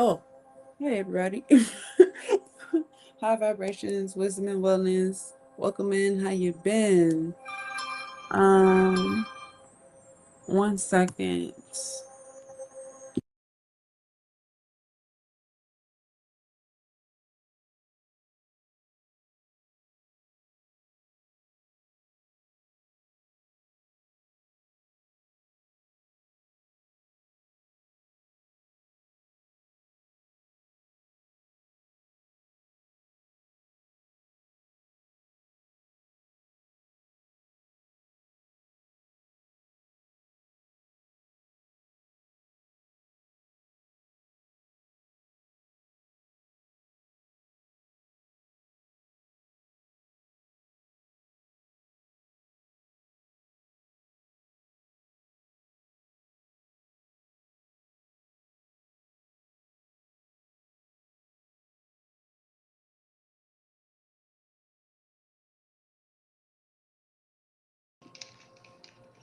Oh, hey everybody. High vibrations, wisdom and wellness. Welcome in. How you been? Um, 1 second.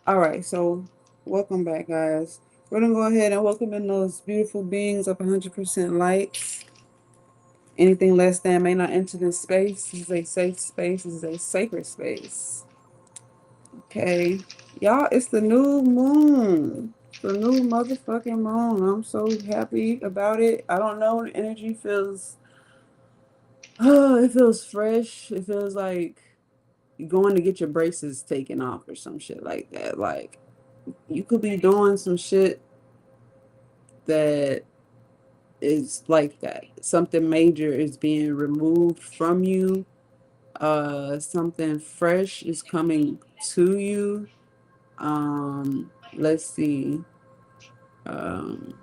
All right, so welcome back, guys. We're gonna go ahead and welcome in those beautiful beings of 100% light. Anything less than may not enter this space. This is a safe space. This is a sacred space. Okay, y'all, it's the new moon. The new motherfucking moon. I'm so happy about it. I don't know. The energy feels, oh, it feels fresh. It feels like you're going to get your braces taken off or some shit like that. Like, you could be doing some shit that is like that. Something major is being removed from you. Something fresh is coming to you. Let's see. Um,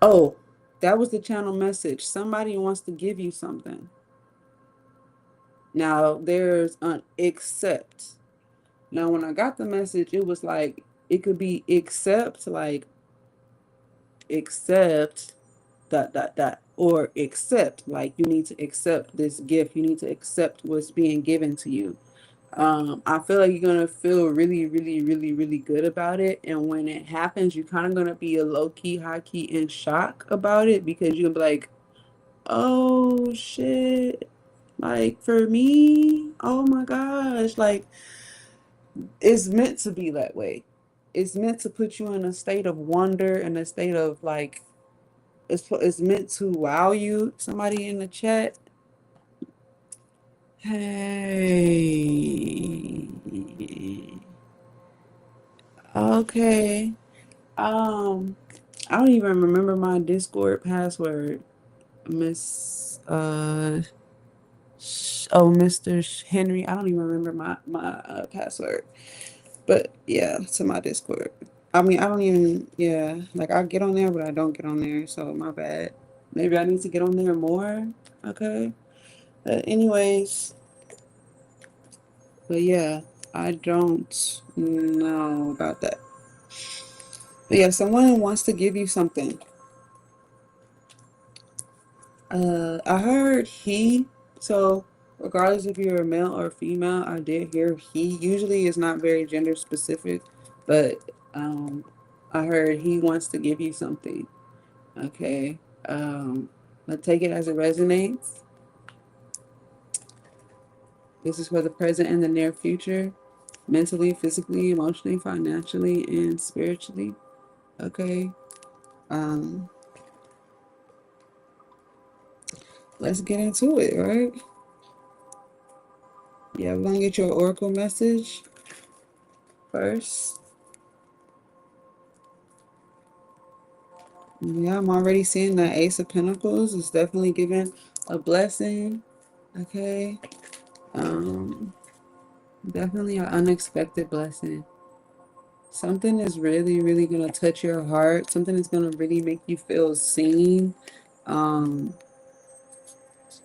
oh, that was the channel message. Somebody wants to give you something. Now there's an accept. Now when I got the message, it was like it could be accept, like accept dot dot dot, or accept, like you need to accept this gift. You need to accept what's being given to you. I feel like you're gonna feel really, really, really, really good about it. And when it happens, you're kind of gonna be a low key, high key in shock about it because you're gonna be like, oh shit. Like for me, oh my gosh, like it's meant to be that way. It's meant to put you in a state of wonder and a state of like it's meant to wow you. Somebody in the chat. Hey. Okay. Um, I don't even remember my Discord password, Miss Mr. Henry. I don't even remember my password. But yeah, to my Discord. I mean, I don't even, yeah, like I get on there, but I don't get on there, so my bad. Maybe I need to get on there more. Okay. But anyways, but yeah, I don't know about that. But yeah, someone wants to give you something. I heard he, so regardless if you're a male or female, I did hear he. Usually is not very gender specific, but um, I heard he wants to give you something. Okay. Let's take it as it resonates. This is for the present and the near future, mentally, physically, emotionally, financially, and spiritually. Okay. Um, let's get into it, right? Yeah, we're gonna get your oracle message first. Yeah, I'm already seeing that Ace of Pentacles is definitely giving a blessing. Okay. Um, definitely an unexpected blessing. Something is really, really gonna touch your heart. Something is gonna really make you feel seen, um,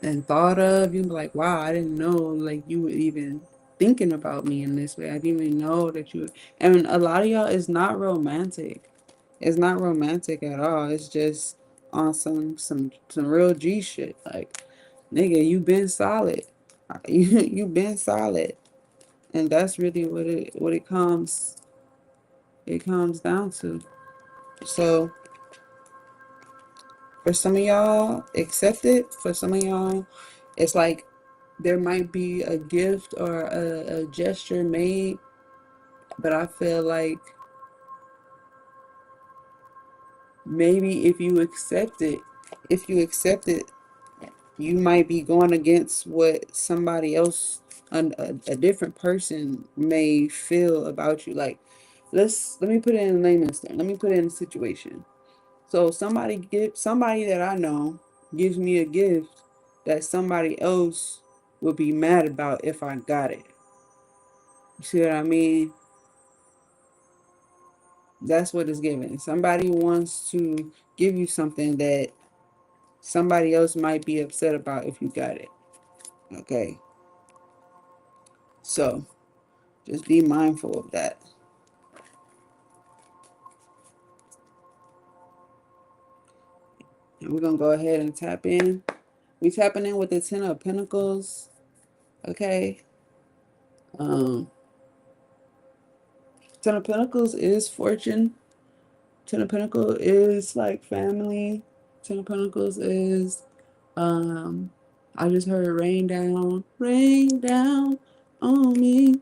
and thought of. You'll be like, wow, I didn't know like you were even thinking about me in this way. I didn't even know that you, and a lot of y'all is not romantic. It's not romantic at all. It's just on some real G shit. Like, nigga, you been solid. You been solid. And that's really what it comes down to. So for some of y'all, accept it. For some of y'all, it's like there might be a gift or a gesture made, but I feel like maybe if you accept it, you might be going against what somebody else, a different person may feel about you. Like, let me put it in layman's terms. Let me put it in a situation. So somebody that I know gives me a gift that somebody else would be mad about if I got it. You see what I mean? That's what it's giving. Somebody wants to give you something that somebody else might be upset about if you got it. Okay. So just be mindful of that. And we're gonna go ahead and tap in. We tapping in with the Ten of Pentacles. Okay. Um, Ten of Pentacles is fortune. Ten of Pentacles is like family. Ten of Pentacles is I just heard rain down on me.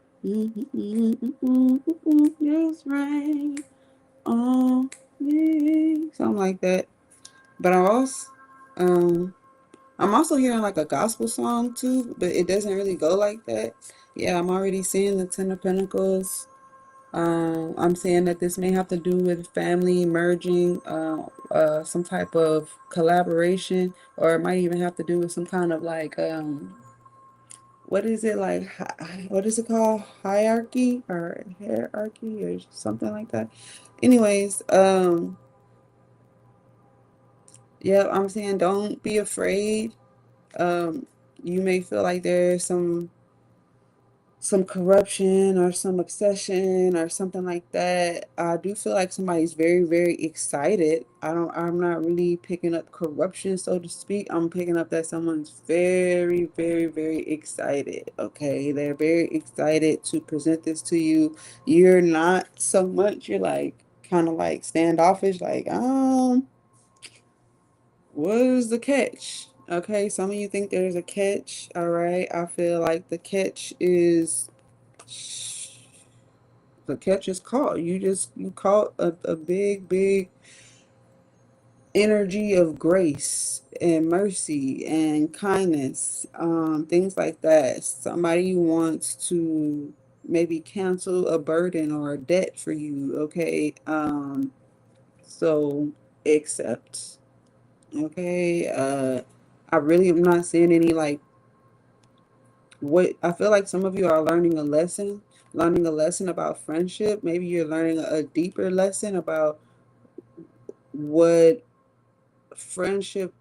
Yes, rain on me. Something like that. But I'm also hearing like a gospel song too, but it doesn't really go like that. Yeah, I'm already seeing the Ten of Pentacles. I'm saying that this may have to do with family merging, some type of collaboration, or it might even have to do with some kind of like, what is it like? What is it called? Hierarchy or hierarchy or something like that. Anyways, yeah, I'm saying don't be afraid. Um, you may feel like there's some corruption or some obsession or something like that. I do feel like somebody's very, very excited. I'm not really picking up corruption, so to speak. I'm picking up that someone's very, very, very excited. Okay. They're very excited to present this to you. You're not so much, you're like kind of like standoffish, like, what is the catch? Okay, some of you think there's a catch. All right. I feel like the catch is caught. You caught a big, big energy of grace and mercy and kindness, things like that. Somebody wants to maybe cancel a burden or a debt for you. Okay. So accept. Okay. I really am not seeing any like what I feel like some of you are learning a lesson about friendship. Maybe you're learning a deeper lesson about what friendship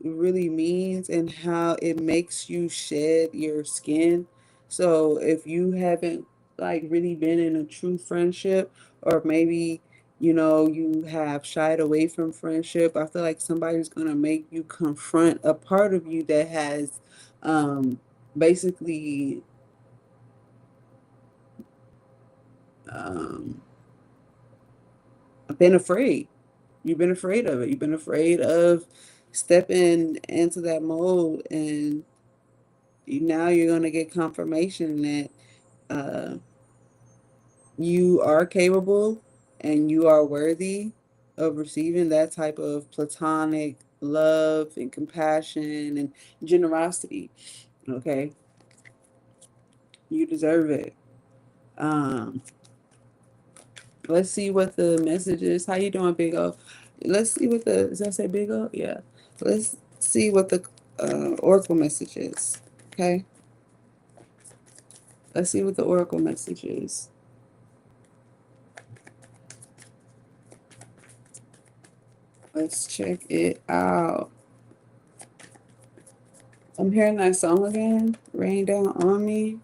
really means and how it makes you shed your skin. So if you haven't like really been in a true friendship, or maybe you have shied away from friendship, I feel like somebody's gonna make you confront a part of you that has basically um been afraid. You've been afraid of it. You've been afraid of stepping into that mold, and now you're going to get confirmation that uh, you are capable and you are worthy of receiving that type of platonic love and compassion and generosity. Okay, you deserve it. Um, let's see what the message is. How you doing, Big O? Let's see what the, does that say Big O? Yeah. Let's see what the Oracle message is. Okay. Let's see what the Oracle message is. Let's check it out. I'm hearing that song again. Rain down on me.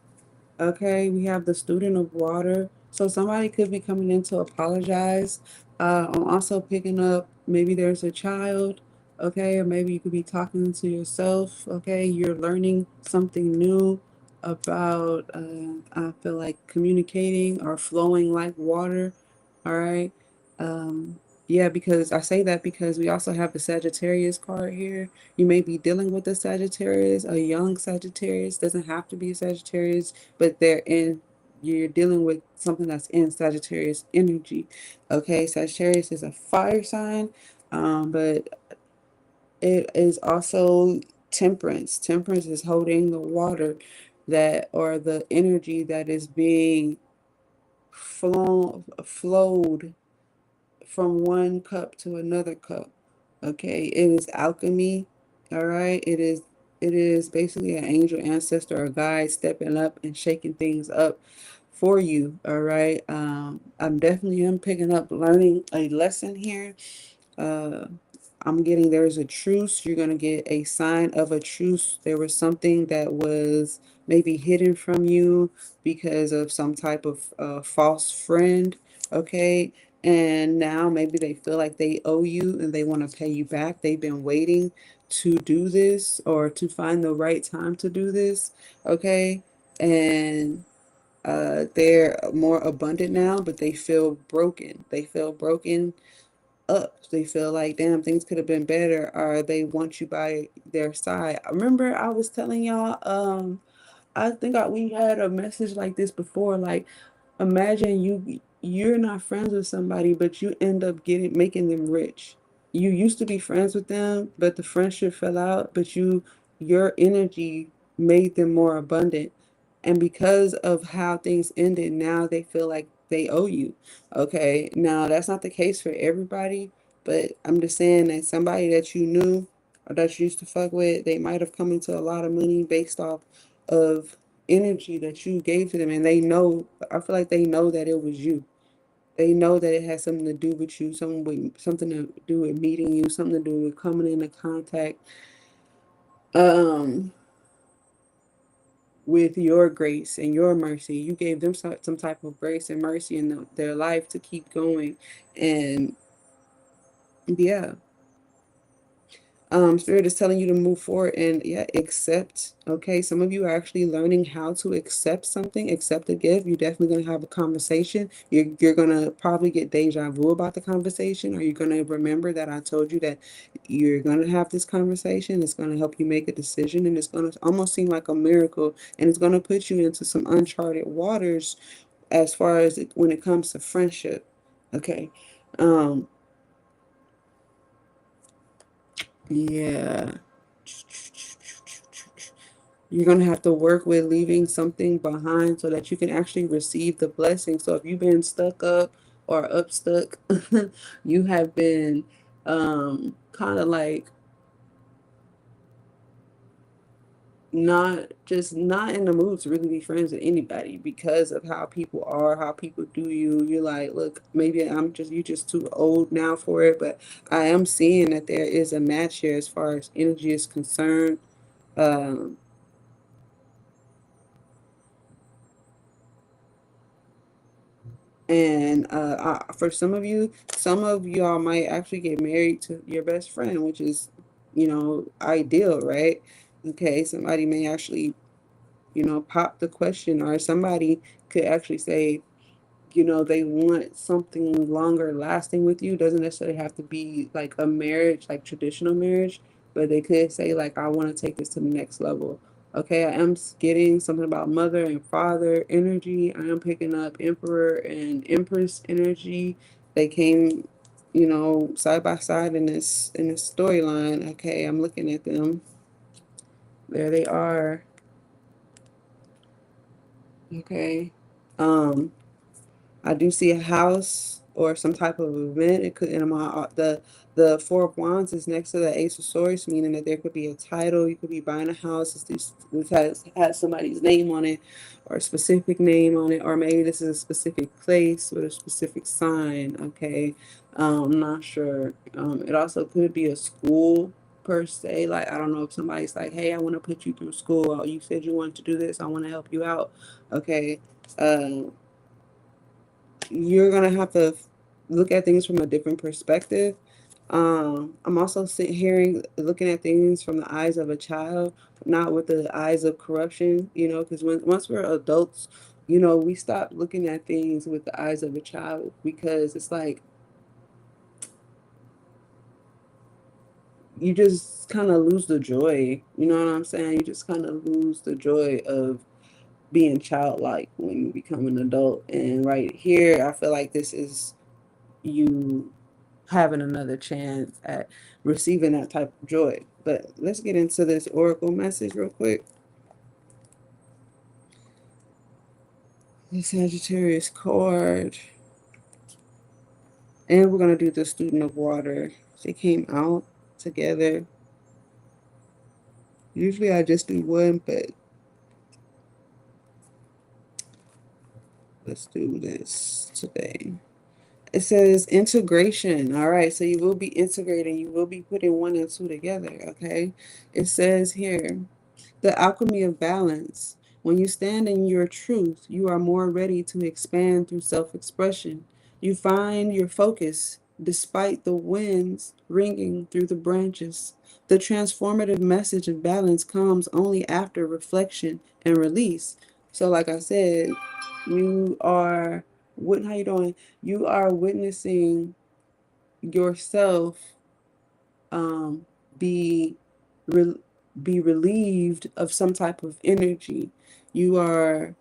Okay, we have the student of water. So somebody could be coming in to apologize. I'm also picking up maybe there's a child, okay, or maybe you could be talking to yourself, okay. You're learning something new about, I feel like communicating or flowing like water, all right. Yeah, because I say that because we also have the Sagittarius card here. You may be dealing with a Sagittarius, a young Sagittarius. Doesn't have to be a Sagittarius, but you're dealing with something that's in Sagittarius energy. Okay, Sagittarius is a fire sign, but it is also temperance. Temperance is holding the water that, or the energy that is being flowed from one cup to another cup. Okay, it is alchemy. All right, it is basically an angel ancestor or guide stepping up and shaking things up for you. All right, I'm definitely am picking up learning a lesson here. uh I'm getting there's a truce. You're gonna get a sign of a truce. There was something that was maybe hidden from you because of some type of false friend. Okay, and now maybe they feel like they owe you and they want to pay you back. They've been waiting to do this or to find the right time to do this. Okay, and they're more abundant now, but they feel broken. They feel broken up. They feel like, damn, things could have been better, or they want you by their side. I remember I was telling y'all, I think we had a message like this before. Like, imagine you're not friends with somebody, but you end up making them rich. You used to be friends with them, but the friendship fell out, but your energy made them more abundant. And because of how things ended, now they feel like they owe you. Okay. Now that's not the case for everybody, but I'm just saying that somebody that you knew or that you used to fuck with, they might have come into a lot of money based off of energy that you gave to them, and they know, I feel like they know that it was you. They know that it has something to do with you, something to do with meeting you, something to do with coming into contact um with your grace and your mercy. You gave them some type of grace and mercy in their life to keep going. And yeah, spirit is telling you to move forward and yeah, accept. Okay, some of you are actually learning how to accept something, accept a gift. You're definitely going to have a conversation. You're going to probably get deja vu about the conversation, or you're going to remember that I told you that you're going to have this conversation. It's going to help you make a decision, and it's going to almost seem like a miracle, and it's going to put you into some uncharted waters as far as when it comes to friendship. Okay. um yeah, you're going to have to work with leaving something behind so that you can actually receive the blessing. So if you've been stuck up or up stuck, you have been kind of like not in the mood to really be friends with anybody because of how people are, how people do you. You're like, look, maybe you just too old now for it, but I am seeing that there is a match here as far as energy is concerned. Um, And for some of y'all might actually get married to your best friend, which is, ideal, right? Okay, somebody may actually, pop the question, or somebody could actually say, they want something longer lasting with you. Doesn't necessarily have to be like a marriage, like traditional marriage, but they could say like, I want to take this to the next level. Okay, I am getting something about mother and father energy. I am picking up emperor and empress energy. They came, side by side in this storyline. Okay, I'm looking at them. There they are. Okay. Um, I do see a house or some type of event. It could, and the Four of Wands is next to the Ace of Swords, meaning that there could be a title. You could be buying a house. This has somebody's name on it, or a specific name on it, or maybe this is a specific place with a specific sign. Okay, I'm not sure. It also could be a school per se. Like, I don't know if somebody's like, hey, I want to put you through school. Oh, you said you wanted to do this. I want to help you out. Okay. Um, you're gonna have to look at things from a different perspective. I'm also looking at things from the eyes of a child, not with the eyes of corruption, because once we're adults, we stop looking at things with the eyes of a child because it's like you just kind of lose the joy. You know what I'm saying? You just kind of lose the joy of being childlike when you become an adult. And right here, I feel like this is you having another chance at receiving that type of joy. But let's get into this oracle message real quick. The Sagittarius card. And we're going to do the student of water. They came out together. Usually I just do one, but let's do this today. It says integration. All right, so you will be integrating. You will be putting one and two together, okay? It says here, the alchemy of balance. When you stand in your truth, you are more ready to expand through self-expression. You find your focus despite the winds ringing through the branches. The transformative message of balance comes only after reflection and release. So like I said, you are what how you doing? You are witnessing yourself um be re- be relieved of some type of energy. You are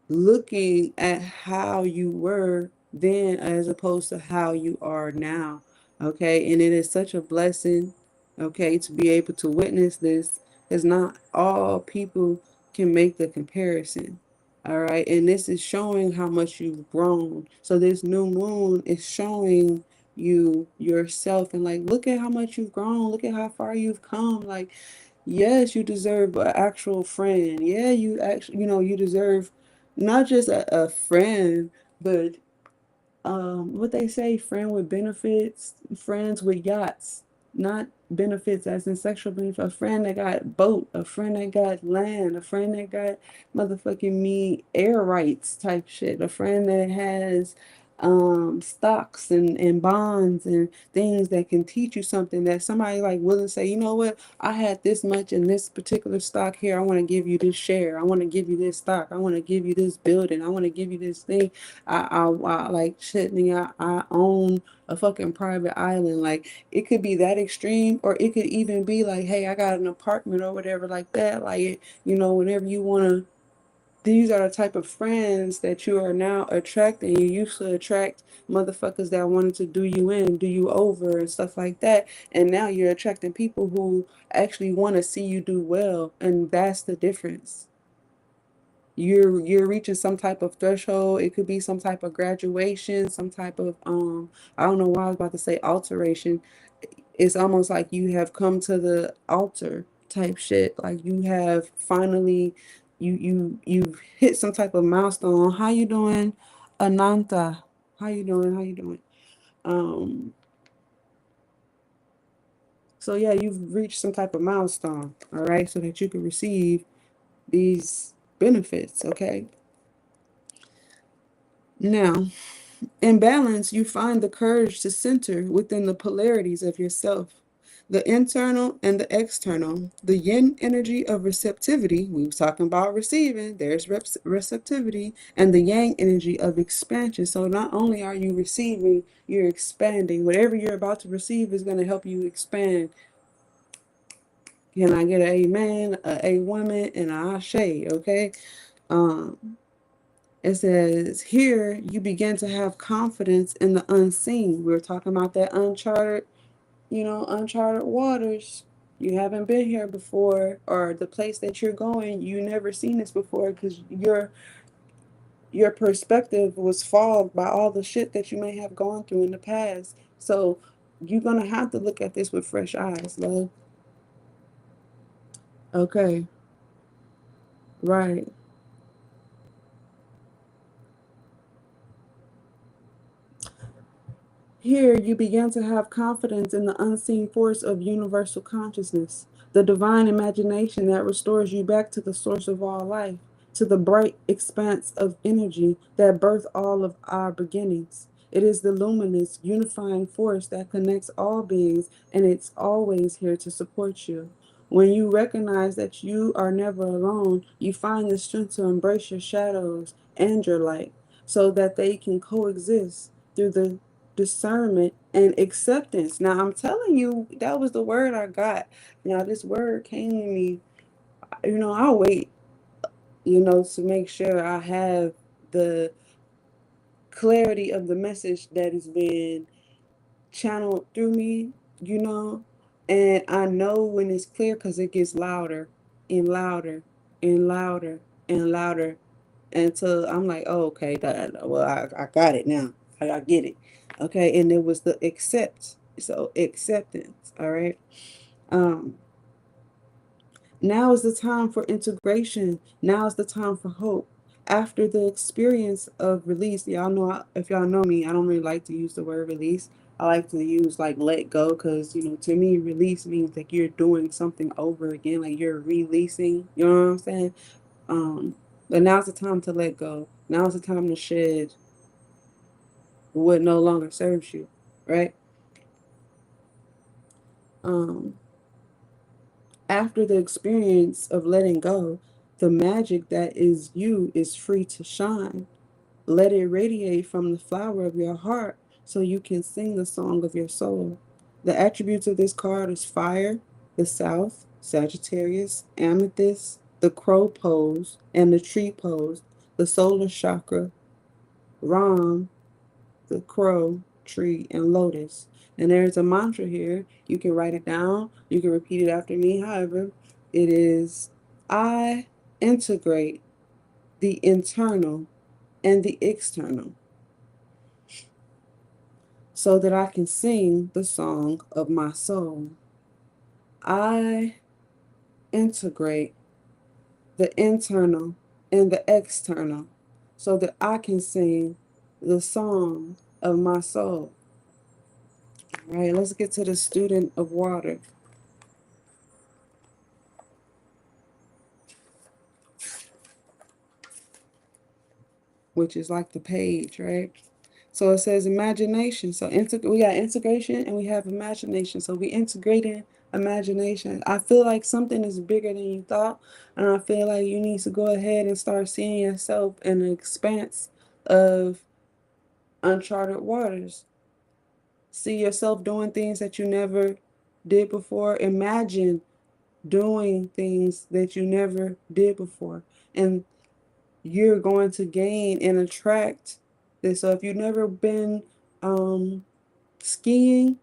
looking at how you were then as opposed to how you are now. Okay. And it is such a blessing, okay, to be able to witness this, because not all people can make the comparison. All right. And this is showing how much you've grown. So this new moon is showing you yourself and like, look at how much you've grown. Look at how far you've come. Like, yes, you deserve an actual friend. Yeah, you actually, you deserve not just a friend, but what they say, friend with benefits, friends with yachts, not benefits as in sexual benefits. A friend that got boat, a friend that got land, a friend that got motherfucking me air rights type shit, a friend that has stocks and bonds and things that can teach you something that somebody like willing to say, you know what, I had this much in this particular stock here. I want to give you this share. I want to give you this stock. I want to give you this building. I want to give you this thing. I like shit, nigga. I own a fucking private island. Like it could be that extreme, or it could even be like, hey, I got an apartment or whatever like that. Like whenever you wanna. These are the type of friends that you are now attracting. You used to attract motherfuckers that wanted to do you in, do you over, and stuff like that. And now you're attracting people who actually want to see you do well, and that's the difference. You're reaching some type of threshold. It could be some type of graduation, some type of I don't know why I was about to say alteration. It's almost like you have come to the altar type shit. Like you have finally you've hit some type of milestone. How you doing, Ananta? How you doing? How you doing? Um so yeah, you've reached some type of milestone, all right, so that you can receive these benefits, okay? Now, in balance, you find the courage to center within the polarities of yourself, the internal and the external, the yin energy of receptivity. We were talking about receiving, there's receptivity, and the yang energy of expansion. So not only are you receiving, you're expanding. Whatever you're about to receive is going to help you expand. Can I get an amen, a woman, and a ashe, okay? Um, It says, here you begin to have confidence in the unseen. We're talking about that uncharted waters. You haven't been here before, or the place that you're going, you never seen this before because your perspective was fogged by all the shit that you may have gone through in the past. So you're gonna have to look at this with fresh eyes, love. Okay, right. Here, you begin to have confidence in the unseen force of universal consciousness, the divine imagination that restores you back to the source of all life, to the bright expanse of energy that birthed all of our beginnings. It is the luminous, unifying force that connects all beings, and it's always here to support you. When you recognize that you are never alone, you find the strength to embrace your shadows and your light so that they can coexist through the discernment, and acceptance. Now, I'm telling you, that was the word I got. Now, this word came to me, I'll wait, to make sure I have the clarity of the message that has been channeled through me, you know, and I know when it's clear because it gets louder and louder and louder and louder until I'm like, oh, okay, well, I got it now. I get it. Okay, and it was the acceptance, all right? Um, Now is the time for integration. Now is the time for hope. After the experience of release, y'all know, if y'all know me, I don't really like to use the word release. I like to use like let go because, to me, release means like you're doing something over again, like you're releasing, you know what I'm saying? Um, but now's the time to let go. Now's the time to shed what no longer serves you, right? Um, After the experience of letting go, the magic that is you is free to shine. Let it radiate from the flower of your heart so you can sing the song of your soul. The attributes of this card is fire, the south, Sagittarius, amethyst, the crow pose, and the tree pose, the solar chakra, Ram, the crow, tree, and lotus. And there's a mantra here. You can write it down. You can repeat it after me. However, it is I integrate the internal and the external so that I can sing the song of my soul. I integrate the internal and the external so that I can sing the song of my soul. All right, let's get to the student of water, which is like the page, right? So it says imagination. So we got integration and we have imagination. So we integrating imagination. I feel like something is bigger than you thought, and I feel like you need to go ahead and start seeing yourself in the expanse of uncharted waters. See yourself doing things that you never did before. Imagine doing things that you never did before. And you're going to gain and attract this. So if you've never been skiing,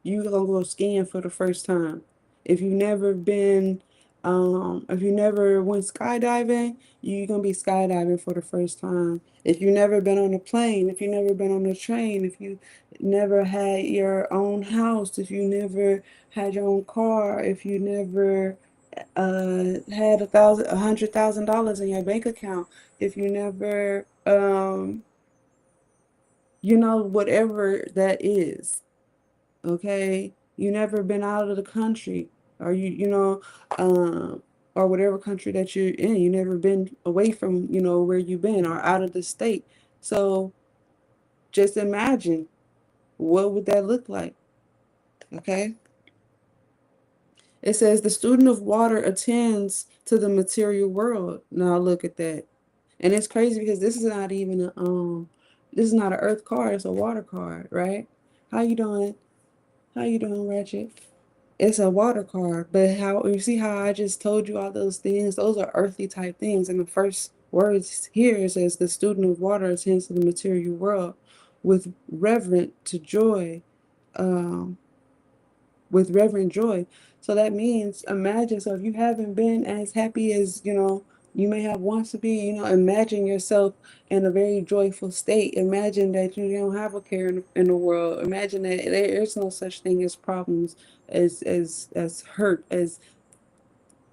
you're gonna go skiing for the first time. If you've never been, if you never went skydiving, you're gonna be skydiving for the first time. If you've never been on a plane, if you've never been on a train, if you never had your own house, if you never had your own car, if you never had $100,000 in your bank account, if you never, whatever that is, okay, you never been out of the country, or or whatever country that you're in, you never been away from, where you've been or out of the state. So just imagine what would that look like, okay? It says the student of water attends to the material world. Now look at that. And it's crazy because this is not an earth card, it's a water card, right? How you doing? How you doing, Ratchet? It's a water card, but how you see how I just told you all those things? Those are earthly type things. And the first words here says the student of water attends to the material world with reverent to joy, um, with reverent joy. So that means imagine, so if you haven't been as happy as, you may have wants to be, imagine yourself in a very joyful state. Imagine that you don't have a care in the world. Imagine that there is no such thing as problems, as hurt, as,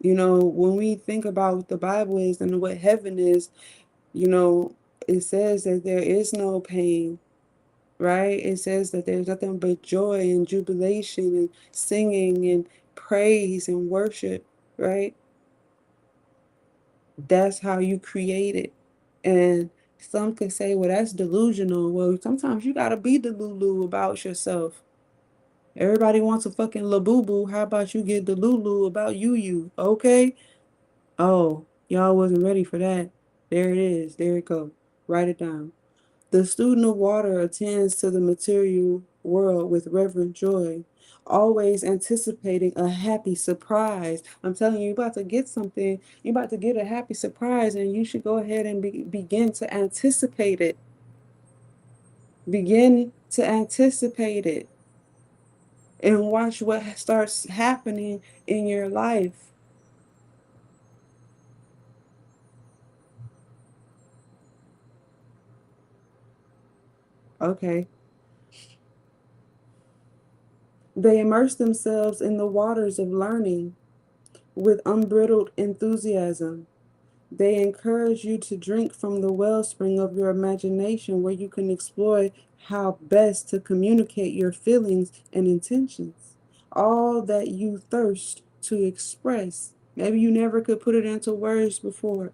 when we think about what the Bible is and what heaven is, you know, it says that there is no pain, right? It says that there's nothing but joy and jubilation and singing and praise and worship, right? That's how you create it. And some could say, well, that's delusional. Well, sometimes you gotta be delulu about yourself. Everybody wants a fucking labubu. How about you get delulu about you, okay? Oh, y'all wasn't ready for that. There it is. There it goes. Write it down. The student of water attends to the material world with reverent joy, always anticipating a happy surprise. I'm telling you, you're about to get something, you're about to get a happy surprise, and you should go ahead and begin to anticipate it. Begin to anticipate it and watch what starts happening in your life. Okay. They immerse themselves in the waters of learning with unbridled enthusiasm. They encourage you to drink from the wellspring of your imagination where you can explore how best to communicate your feelings and intentions. All that you thirst to express. Maybe you never could put it into words before.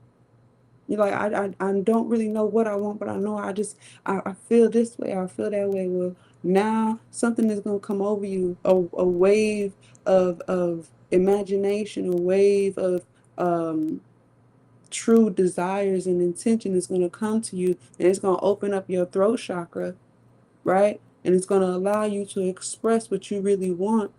You're like, I don't really know what I want, but I know I feel this way, I feel that way. Well, now something is going to come over you, a wave of imagination, a wave of true desires and intention is going to come to you, and it's going to open up your throat chakra, right? And it's going to allow you to express what you really want.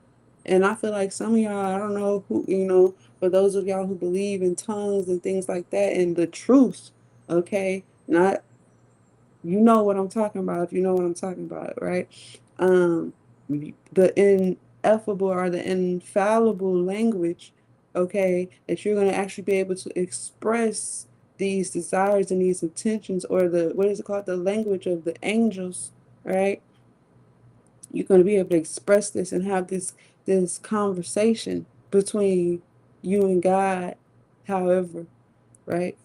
And I feel like some of y'all, I don't know who, for those of y'all who believe in tongues and things like that and the truth, okay? Not, you know what I'm talking about if you know what I'm talking about, right? Um, the ineffable or the infallible language, okay, that you're going to actually be able to express these desires and these intentions, or the, what is it called? The language of the angels, right? You're going to be able to express this and have this conversation between you and God, however, right?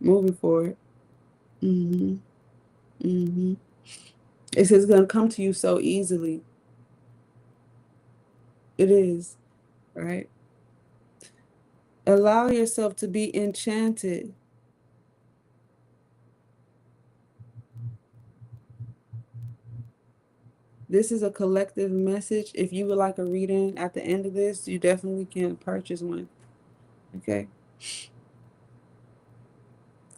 Moving forward. Mm-hmm. Mm-hmm. It's going to come to you so easily. It is, right? Allow yourself to be enchanted. This is a collective message. If you would like a reading at the end of this, you definitely can purchase one. Okay.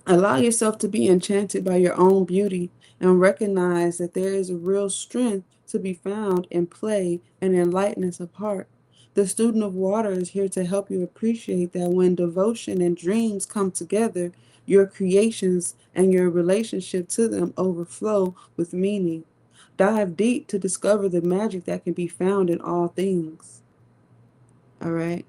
Allow yourself to be enchanted by your own beauty and recognize that there is a real strength to be found in play and in lightness of heart. The student of water is here to help you appreciate that when devotion and dreams come together, your creations and your relationship to them overflow with meaning. Dive deep to discover the magic that can be found in all things. All right.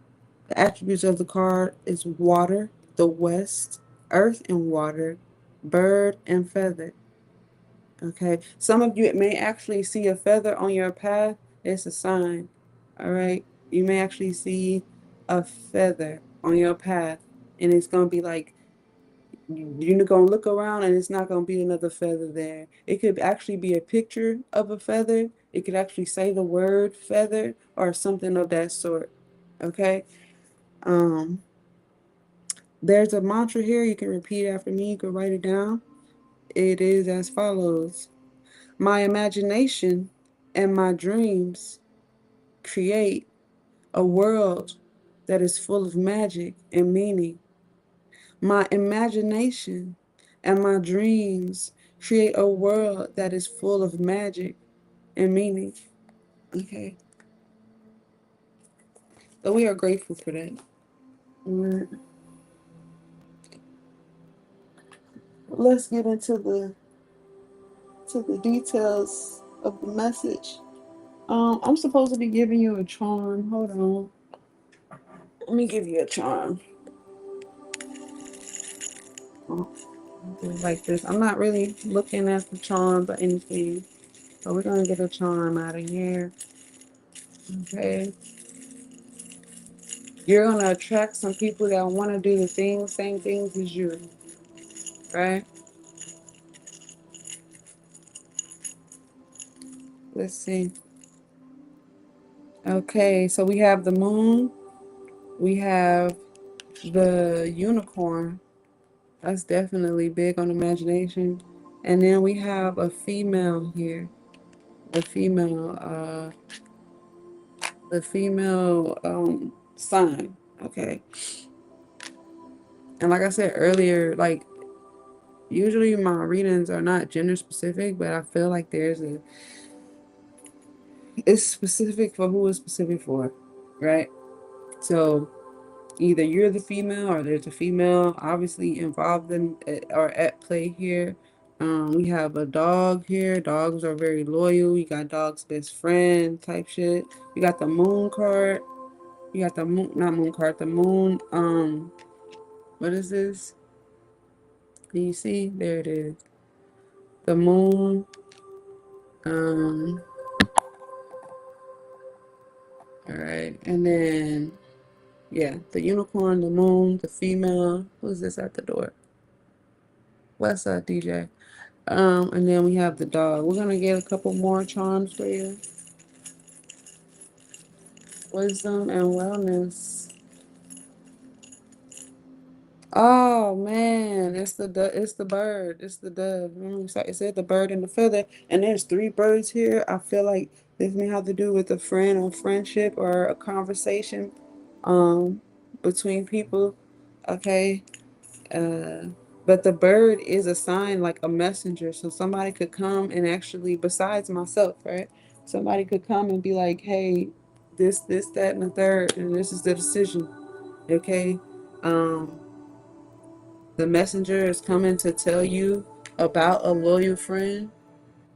The attributes of the card is water, the west, earth and water, bird and feather. Okay. Some of you may actually see a feather on your path. It's a sign. All right. You may actually see a feather on your path, and it's going to be like, you're going to look around and it's not going to be another feather there. It could actually be a picture of a feather. It could actually say the word feather or something of that sort. Okay. Um, There's a mantra here. You can repeat after me. You can write it down. It is as follows. My imagination and my dreams create a world that is full of magic and meaning. My imagination and my dreams create a world that is full of magic and meaning. Okay. So we are grateful for that. Mm, let's get into the details of the message. I'm supposed to be giving you a charm. Hold on. Let me give you a charm. Oh, do it like this. I'm not really looking at the charm or anything. So we're gonna get a charm out of here. Okay. You're gonna attract some people that want to do the same things as you. Right? Let's see. Okay, so we have the moon, we have the unicorn. That's definitely big on imagination. And then we have a female here. The female sign. Okay. And like I said earlier, like Usually my readings are not gender specific, but I feel like it's specific for who it's specific for, right? So either you're the female or there's a female obviously involved in or at play here. We have a dog here. Dogs are very loyal. You got dog's best friend type shit. You got the moon card. You got the moon, not moon card, the moon. What is this? Can you see? There it is. The moon. Um, all right. And then, yeah, the unicorn, the moon, the female. Who's this at the door? What's up, DJ? And then we have the dog. We're gonna get a couple more charms for you. Wisdom and wellness. Oh man, it's the bird, it's the dove. Remember it said the bird and the feather, and there's three birds here. I feel like this may have to do with a friend or friendship or a conversation, um, between people. Okay, Uh, but the bird is a sign like a messenger. So somebody could come and actually, besides myself, right? Somebody could come and be like, hey, this, that, and the third, and this is the decision. Okay. Um, the messenger is coming to tell you about a loyal friend.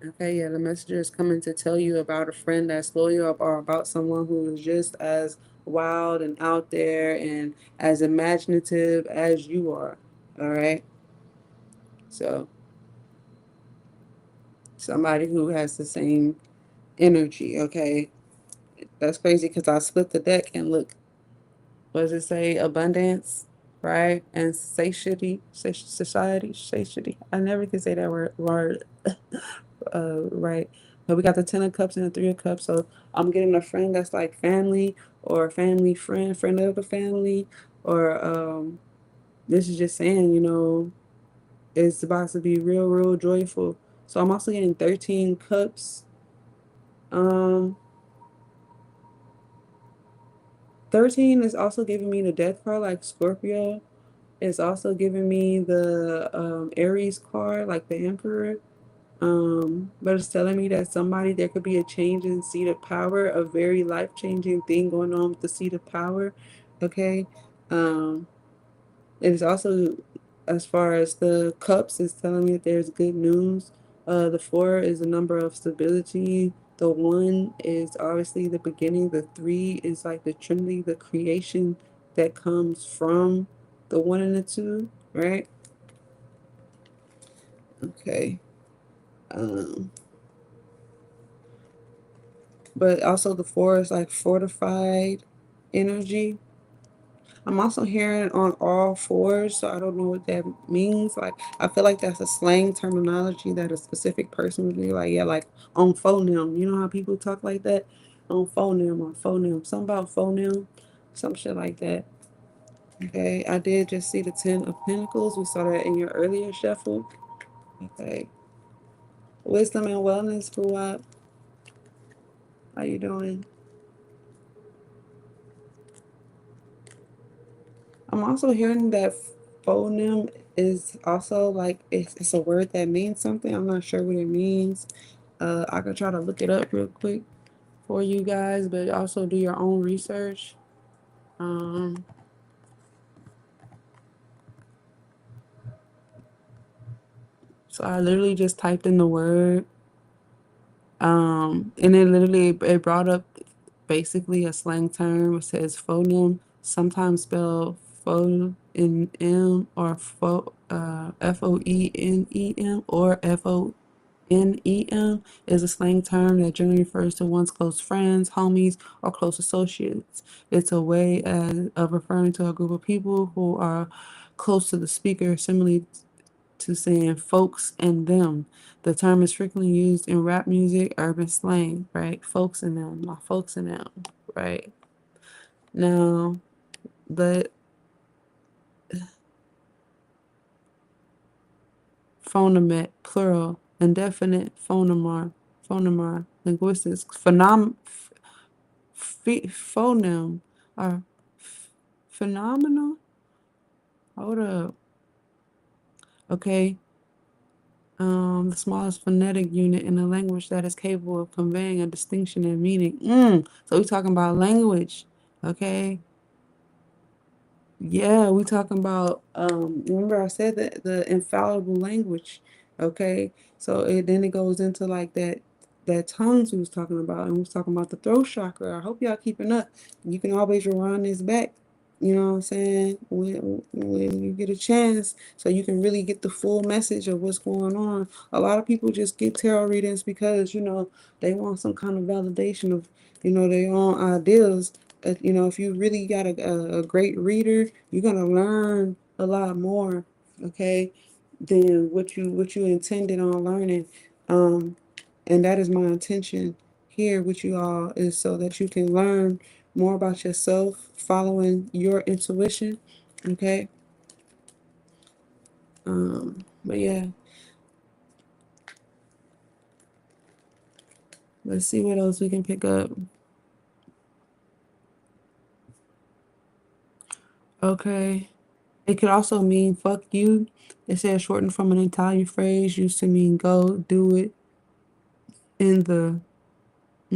Okay, yeah, the messenger is coming to tell you about a friend that's loyal or about someone who is just as wild and out there and as imaginative as you are. All right. So somebody who has the same energy. Okay, that's crazy because I split the deck and look, what does it say? Abundance, right? And satiety, satiety. I never can say that word right. But we got the Ten of Cups and the Three of Cups. So I'm getting a friend that's like family or family friend, friend of the family, or this is just saying, it's about to be real, real joyful. So I'm also getting 13 cups. Um, 13 is also giving me the death card, like Scorpio. It's also giving me the Aries card, like the Emperor. But it's telling me that there could be a change in seat of power, a very life-changing thing going on with the seat of power. Okay. Um, It is also, as far as the cups, it's telling me that there's good news. The four is a number of stability. The one is obviously the beginning. The three is like the Trinity, the creation that comes from the one and the two, right? Okay. Um, but also the four is like fortified energy. I'm also hearing on all fours, so I don't know what that means. Like, I feel like that's a slang terminology that a specific person would be like, yeah, like on phoneme. You know how people talk like that? On phoneme, on phoneme. Something about phoneme, some shit like that. Okay, I did just see the Ten of Pentacles. We saw that in your earlier shuffle. Okay. Wisdom and wellness, Fuad. How you doing? I'm also hearing that phoneme is also like it's a word that means something. I'm not sure what it means. I could try to look it up real quick for you guys, but also do your own research. Um, so I literally just typed in the word, and it brought up basically a slang term. It says phoneme, sometimes spelled pho in M or FOENEM or FONEM is a slang term that generally refers to one's close friends, homies, or close associates. It's a way of referring to a group of people who are close to the speaker, similarly to saying folks and them. The term is frequently used in rap music, urban slang, right? Folks and them, my folks and them, right? Now, the phonemet, plural, indefinite linguistics, phoneme, or phenomenal. Hold up. Okay. The smallest phonetic unit in a language that is capable of conveying a distinction in meaning. So we're talking about language, okay? Yeah, we talking about remember I said that the infallible language, okay? So then it goes into like that tongues we was talking about, and we was talking about the throat chakra. I hope y'all keeping up. You can always rewind this back, you know what I'm saying, when you get a chance, so you can really get the full message of what's going on. A lot of people just get tarot readings because, they want some kind of validation of, their own ideas. If you really got a great reader, you're gonna learn a lot more, okay, than what you intended on learning. And that is my intention here with you all, is so that you can learn more about yourself, following your intuition, okay. But yeah, let's see what else we can pick up. Okay. It could also mean fuck you. It says shortened from an Italian phrase used to mean go do it in the I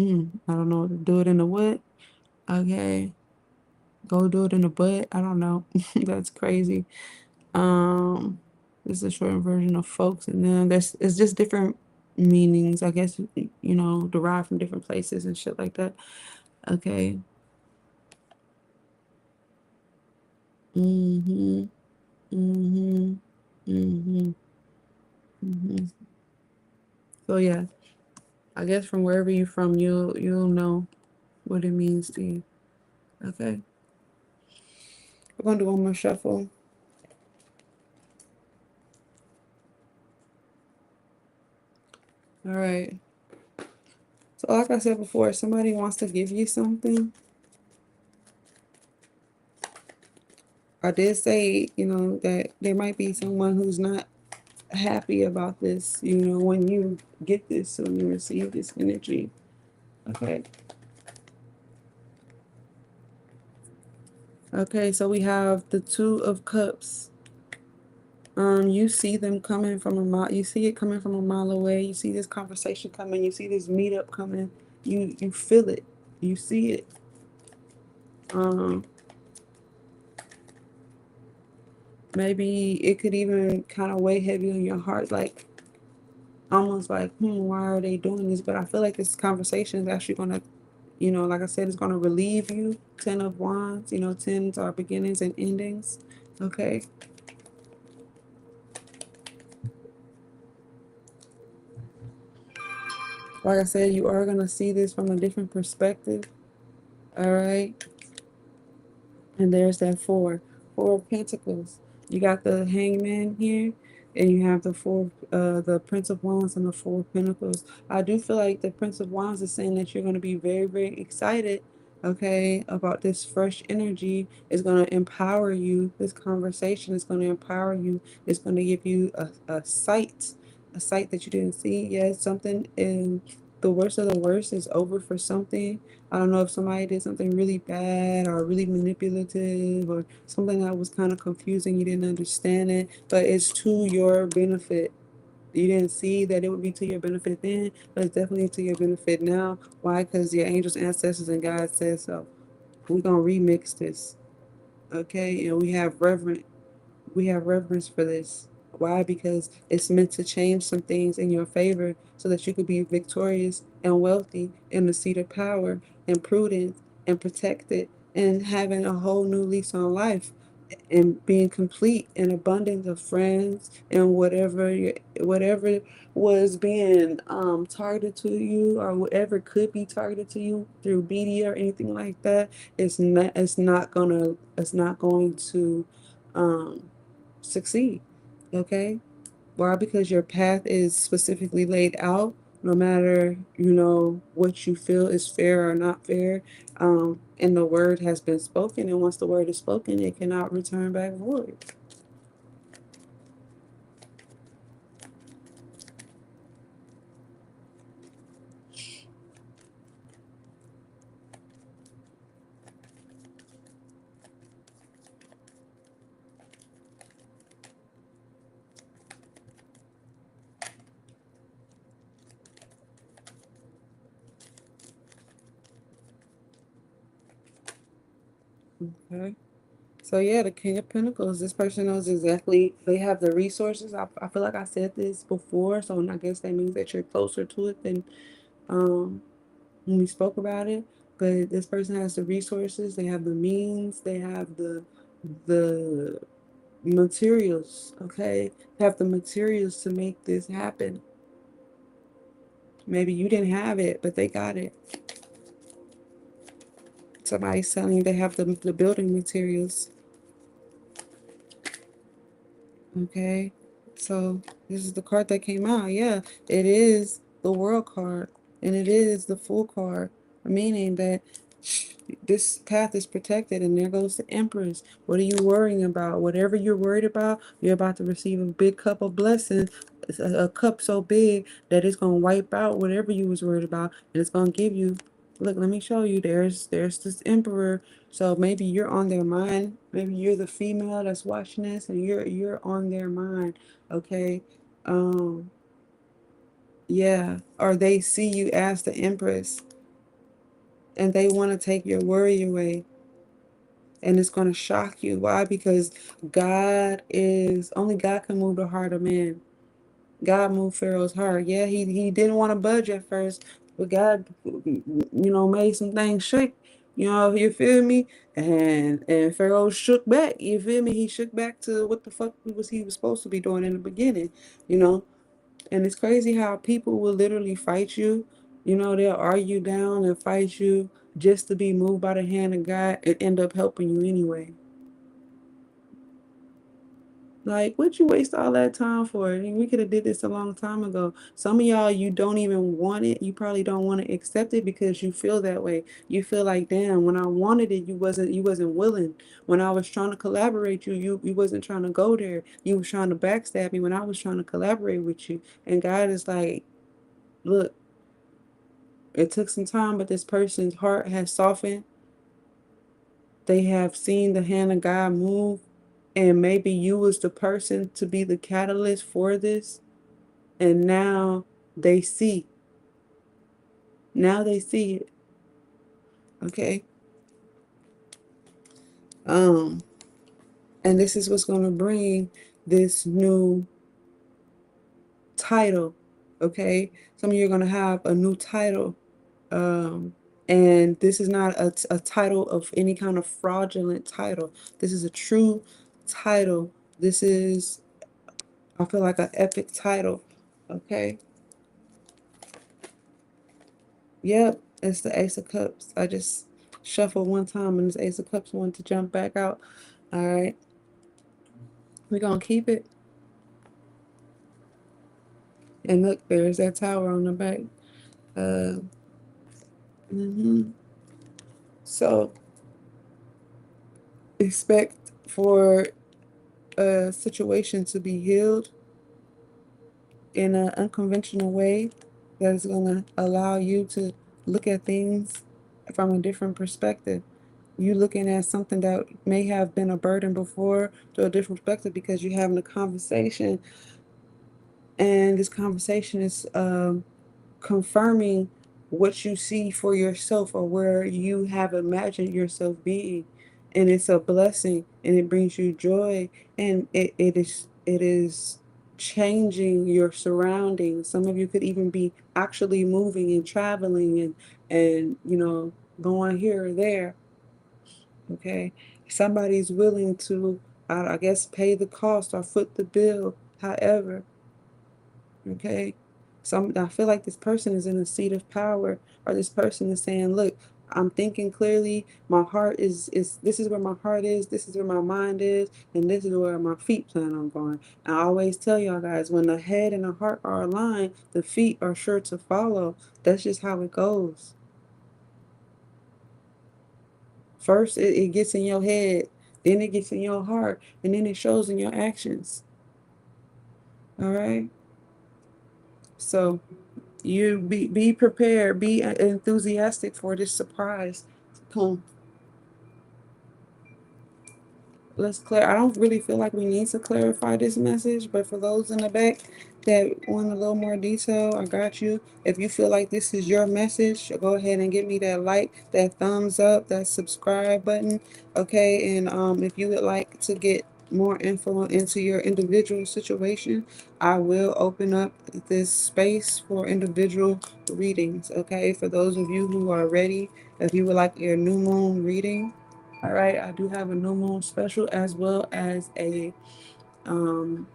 don't know, do it in the what? Okay. Go do it in the butt. I don't know. That's crazy. Um this is a shortened version of folks, and then it's just different meanings, I guess, derived from different places and shit like that. Okay. Mm-hmm. Mm-hmm. Mm-hmm. Mm-hmm. So yeah, I guess from wherever you're from, you'll know what it means to you. Okay. We're gonna do one more shuffle. All right. So like I said before, if somebody wants to give you something, I did say, that there might be someone who's not happy about this, when you get this, when you receive this energy. Okay. Okay, so we have the Two of Cups. You see them coming from a mile. You see it coming from a mile away. You see this conversation coming. You see this meetup coming. You feel it. You see it. Um, Maybe it could even kind of weigh heavy on your heart, like almost like, why are they doing this? But I feel like this conversation is actually gonna, like I said, it's gonna relieve you. Ten of Wands. Tens are beginnings and endings. Okay. Like I said, you are gonna see this from a different perspective. All right. And there's that Four of Pentacles. You got the Hangman here, and you have the Prince of Wands and the Four of Pentacles. I do feel like the Prince of Wands is saying that you're going to be very, very excited, okay, about this fresh energy. It's going to empower you. This conversation is going to empower you. It's going to give you a sight that you didn't see. Yes, something in the worst of the worst is over for something. I don't know if somebody did something really bad or really manipulative or something that was kind of confusing. You didn't understand it, but it's to your benefit. You didn't see that it would be to your benefit then, but it's definitely to your benefit now. Why? Because your angels, ancestors, and God says so. We're going to remix this, okay? And we have reverence for this. Why? Because it's meant to change some things in your favor so that you could be victorious and wealthy in the seat of power and prudent and protected and having a whole new lease on life and being complete and abundant of friends and whatever was being targeted to you or whatever could be targeted to you through media or anything like that. It's not going to succeed. Okay. Why? Because your path is specifically laid out. No matter what you feel is fair or not fair, and the word has been spoken. And once the word is spoken, it cannot return back void. Okay. So yeah, the King of Pentacles, this person knows exactly, they have the resources. I feel like I said this before, so I guess that means that you're closer to it than when we spoke about it. But this person has the resources, they have the means, they have the materials, okay? They have the materials to make this happen. Maybe you didn't have it, but they got it. Somebody's telling you they have the building materials. Okay, so this is the card that came out. Yeah, it is the World card, and it is the Fool card, meaning that this path is protected. And there goes the Empress. What are you worrying about? Whatever you're worried about, you're about to receive a big cup of blessings. It's a cup so big that it's gonna wipe out whatever you was worried about, and it's gonna give you. Look, let me show you. There's this Emperor. So maybe you're on their mind. Maybe you're the female that's watching this, and you're on their mind. Okay. Um. Yeah. Or they see you as the Empress, and they want to take your worry away, and it's going to shock you. Why? Because only God can move the heart of man. God moved Pharaoh's heart. Yeah, he didn't want to budge at first, but God, made some things shake. You feel me? And Pharaoh shook back. You feel me? He shook back to what the fuck he was supposed to be doing in the beginning. You know. And it's crazy how people will literally fight you. They'll argue down and fight you just to be moved by the hand of God and end up helping you anyway. Like, what you waste all that time for? I mean, we could have did this a long time ago. Some of y'all, you don't even want it. You probably don't want to accept it because you feel that way. You feel like, damn, when I wanted it, you wasn't willing. When I was trying to collaborate you wasn't trying to go there. You was trying to backstab me when I was trying to collaborate with you. And God is like, look, it took some time, but this person's heart has softened. They have seen the hand of God move, and maybe you was the person to be the catalyst for this. And they see. Now they see it. Okay. Um, and this is what's gonna bring this new title. Okay. Some of you are gonna have a new title. Um, and this is not a title of any kind of fraudulent title. This is a true title. This is, I feel like, an epic title. Okay. Yep. It's the Ace of Cups. I just shuffled one time and this Ace of Cups wanted to jump back out. All right. We're going to keep it. And look, there's that tower on the back. Uh, mhm. So expect for a situation to be healed in an unconventional way that is going to allow you to look at things from a different perspective. You looking at something that may have been a burden before to a different perspective because you're having a conversation, and this conversation is confirming what you see for yourself or where you have imagined yourself being. And it's a blessing and it brings you joy, and it is changing your surroundings. Some of you could even be actually moving and traveling and going here or there. Okay. Somebody's willing to, I guess, pay the cost or foot the bill. However, okay. I feel like this person is in a seat of power, or this person is saying, look, I'm thinking clearly. My heart is this is where my heart is, this is where my mind is, and this is where my feet plan on going. I always tell y'all guys, when the head and the heart are aligned, the feet are sure to follow. That's just how it goes. First, it gets in your head, then it gets in your heart, and then it shows in your actions. All right. So you be prepared, be enthusiastic for this surprise. Come, let's clear. I don't really feel like we need to clarify this message, but for those in the back, that want a little more detail, I got you. If you feel like this is your message, go ahead and give me that like, that thumbs up, that subscribe button. Okay, and if you would like to get more info into your individual situation, I will open up this space for individual readings. Okay, for those of you who are ready, if you would like your new moon reading, all right, I do have a new moon special as well as um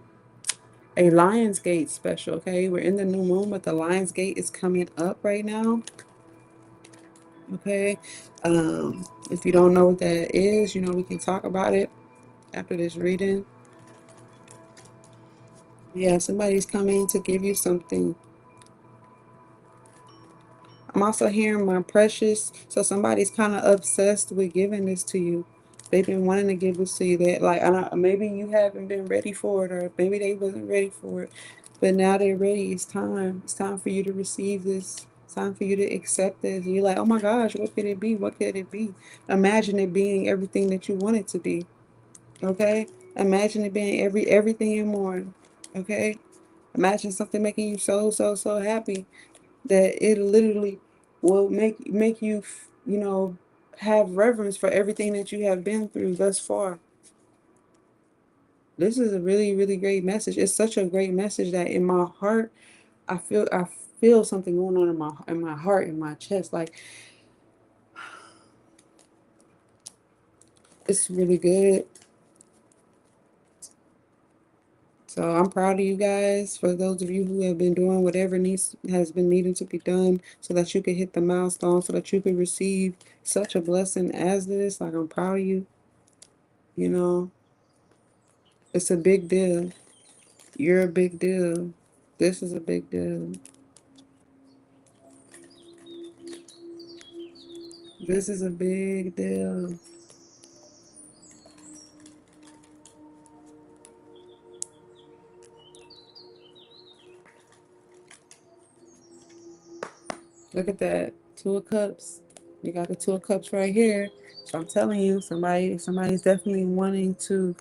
a Lionsgate special. Okay, we're in the new moon, but the Lionsgate is coming up right now. Okay, if you don't know what that is, we can talk about it after this reading. Yeah, somebody's coming to give you something. I'm also hearing my precious. So somebody's kind of obsessed with giving this to you. They've been wanting to give this to you. That like, maybe you haven't been ready for it, or maybe they wasn't ready for it, but now they're ready. It's time. It's time for you to receive this. It's time for you to accept this. And you're like, oh my gosh, what could it be? What could it be? Imagine it being everything that you want it to be. Okay. Imagine it being everything and more. Okay. Imagine something making you so happy that it literally will make you have reverence for everything that you have been through thus far. This is a really great message. It's such a great message that in my heart I feel something going on in my heart, in my chest. Like, it's really good. So I'm proud of you guys. For those of you who have been doing whatever has been needing to be done so that you can hit the milestone, so that you can receive such a blessing as this. Like, I'm proud of you. You know, it's a big deal. You're a big deal. This is a big deal. This is a big deal. Look at that. Two of Cups. You got the Two of Cups right here. So I'm telling you, somebody's definitely wanting to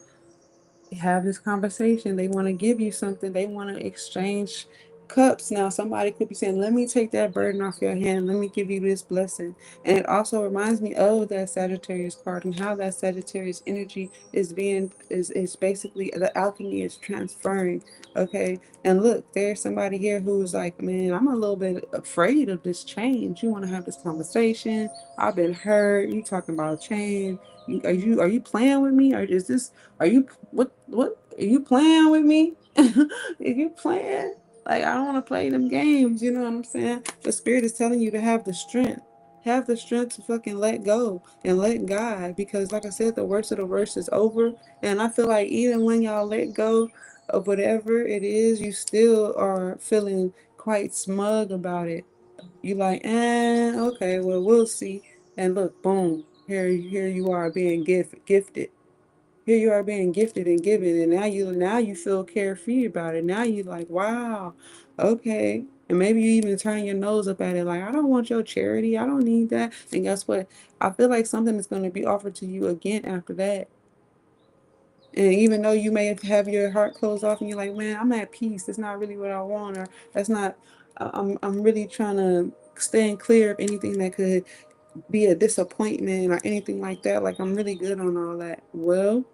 have this conversation. They want to give you something. They want to exchange cups. Now, somebody could be saying, let me take that burden off your hand. Let me give you this blessing. And it also reminds me of that Sagittarius card and how that Sagittarius energy is basically the alchemy is transferring. Okay. And look, there's somebody here who's like, man, I'm a little bit afraid of this change. You want to have this conversation. I've been hurt. You talking about change. Are you playing with me? Or is this are you what are you playing with me? If you playing, like, I don't want to play them games, you know what I'm saying? The spirit is telling you to have the strength. Have the strength to fucking let go and let God. Because like I said, the worst of the worst is over. And I feel like even when y'all let go of whatever it is, you still are feeling quite smug about it. You like, okay, well we'll see. And look, boom, here you are being gifted. Here you are being gifted and given, and now you feel carefree about it. Now you like, wow, okay. And maybe you even turn your nose up at it, like, I don't want your charity, I don't need that. And guess what? I feel like something is going to be offered to you again after that. And even though you may have your heart closed off and you're like, man, I'm at peace. That's not really what I want, or that's not. I'm really trying to stand clear of anything that could be a disappointment or anything like that. Like, I'm really good on all that. Well,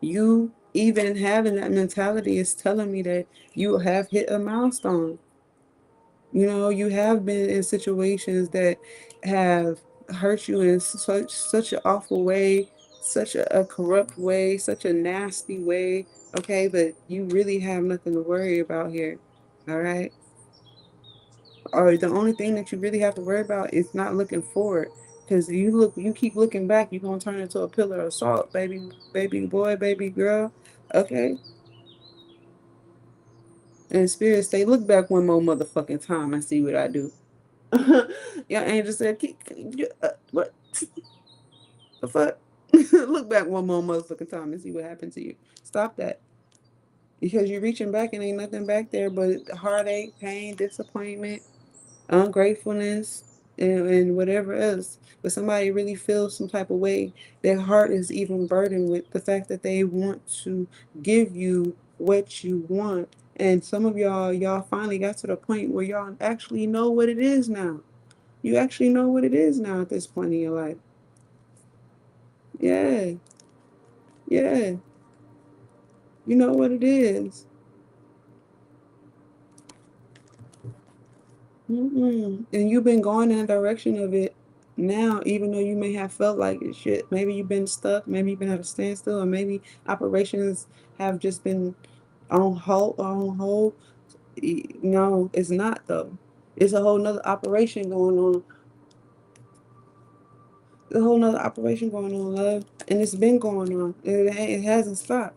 you even having that mentality is telling me that you have hit a milestone. You have been in situations that have hurt you in such an awful way, such a corrupt way, such a nasty way. Okay, but you really have nothing to worry about here. All right. Or the only thing that you really have to worry about is not looking forward. Because you keep looking back, you're gonna turn into a pillar of salt, baby boy, baby girl. Okay. And spirit say, look back one more motherfucking time and see what I do. Yeah, angel said, what the fuck? Look back one more motherfucking time and see what happened to you. Stop that. Because you're reaching back and ain't nothing back there but heartache, pain, disappointment, ungratefulness, and whatever else. But somebody really feels some type of way. Their heart is even burdened with the fact that they want to give you what you want, And some of y'all finally got to the point where y'all actually know what it is now. You actually know what it is now at this point in your life. Yeah, yeah. You know what it is. And you've been going in the direction of it now, even though you may have felt like it should. Maybe you've been stuck, maybe you've been at a standstill, or maybe operations have just been on hold. No, it's not though. It's a whole nother operation going on. A whole nother operation going on, love. And it's been going on. It hasn't stopped.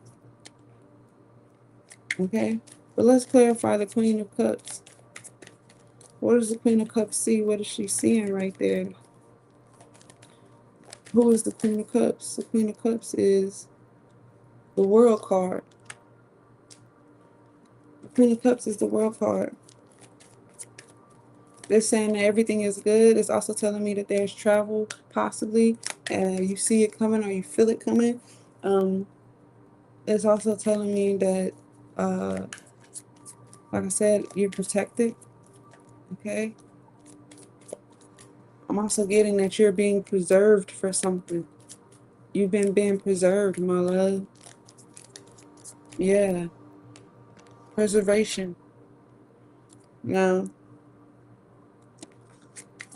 Okay? But let's clarify the Queen of Cups. What does the Queen of Cups see? What is she seeing right there? Who is the Queen of Cups? The Queen of Cups is the World card. The Queen of Cups is the World card. They're saying that everything is good. It's also telling me that there's travel, possibly, and you see it coming or you feel it coming. It's also telling me that, uh, like I said, you're protected. Okay. I'm also getting that you're being preserved for something. You've been being preserved, my love. Yeah. Preservation. Now,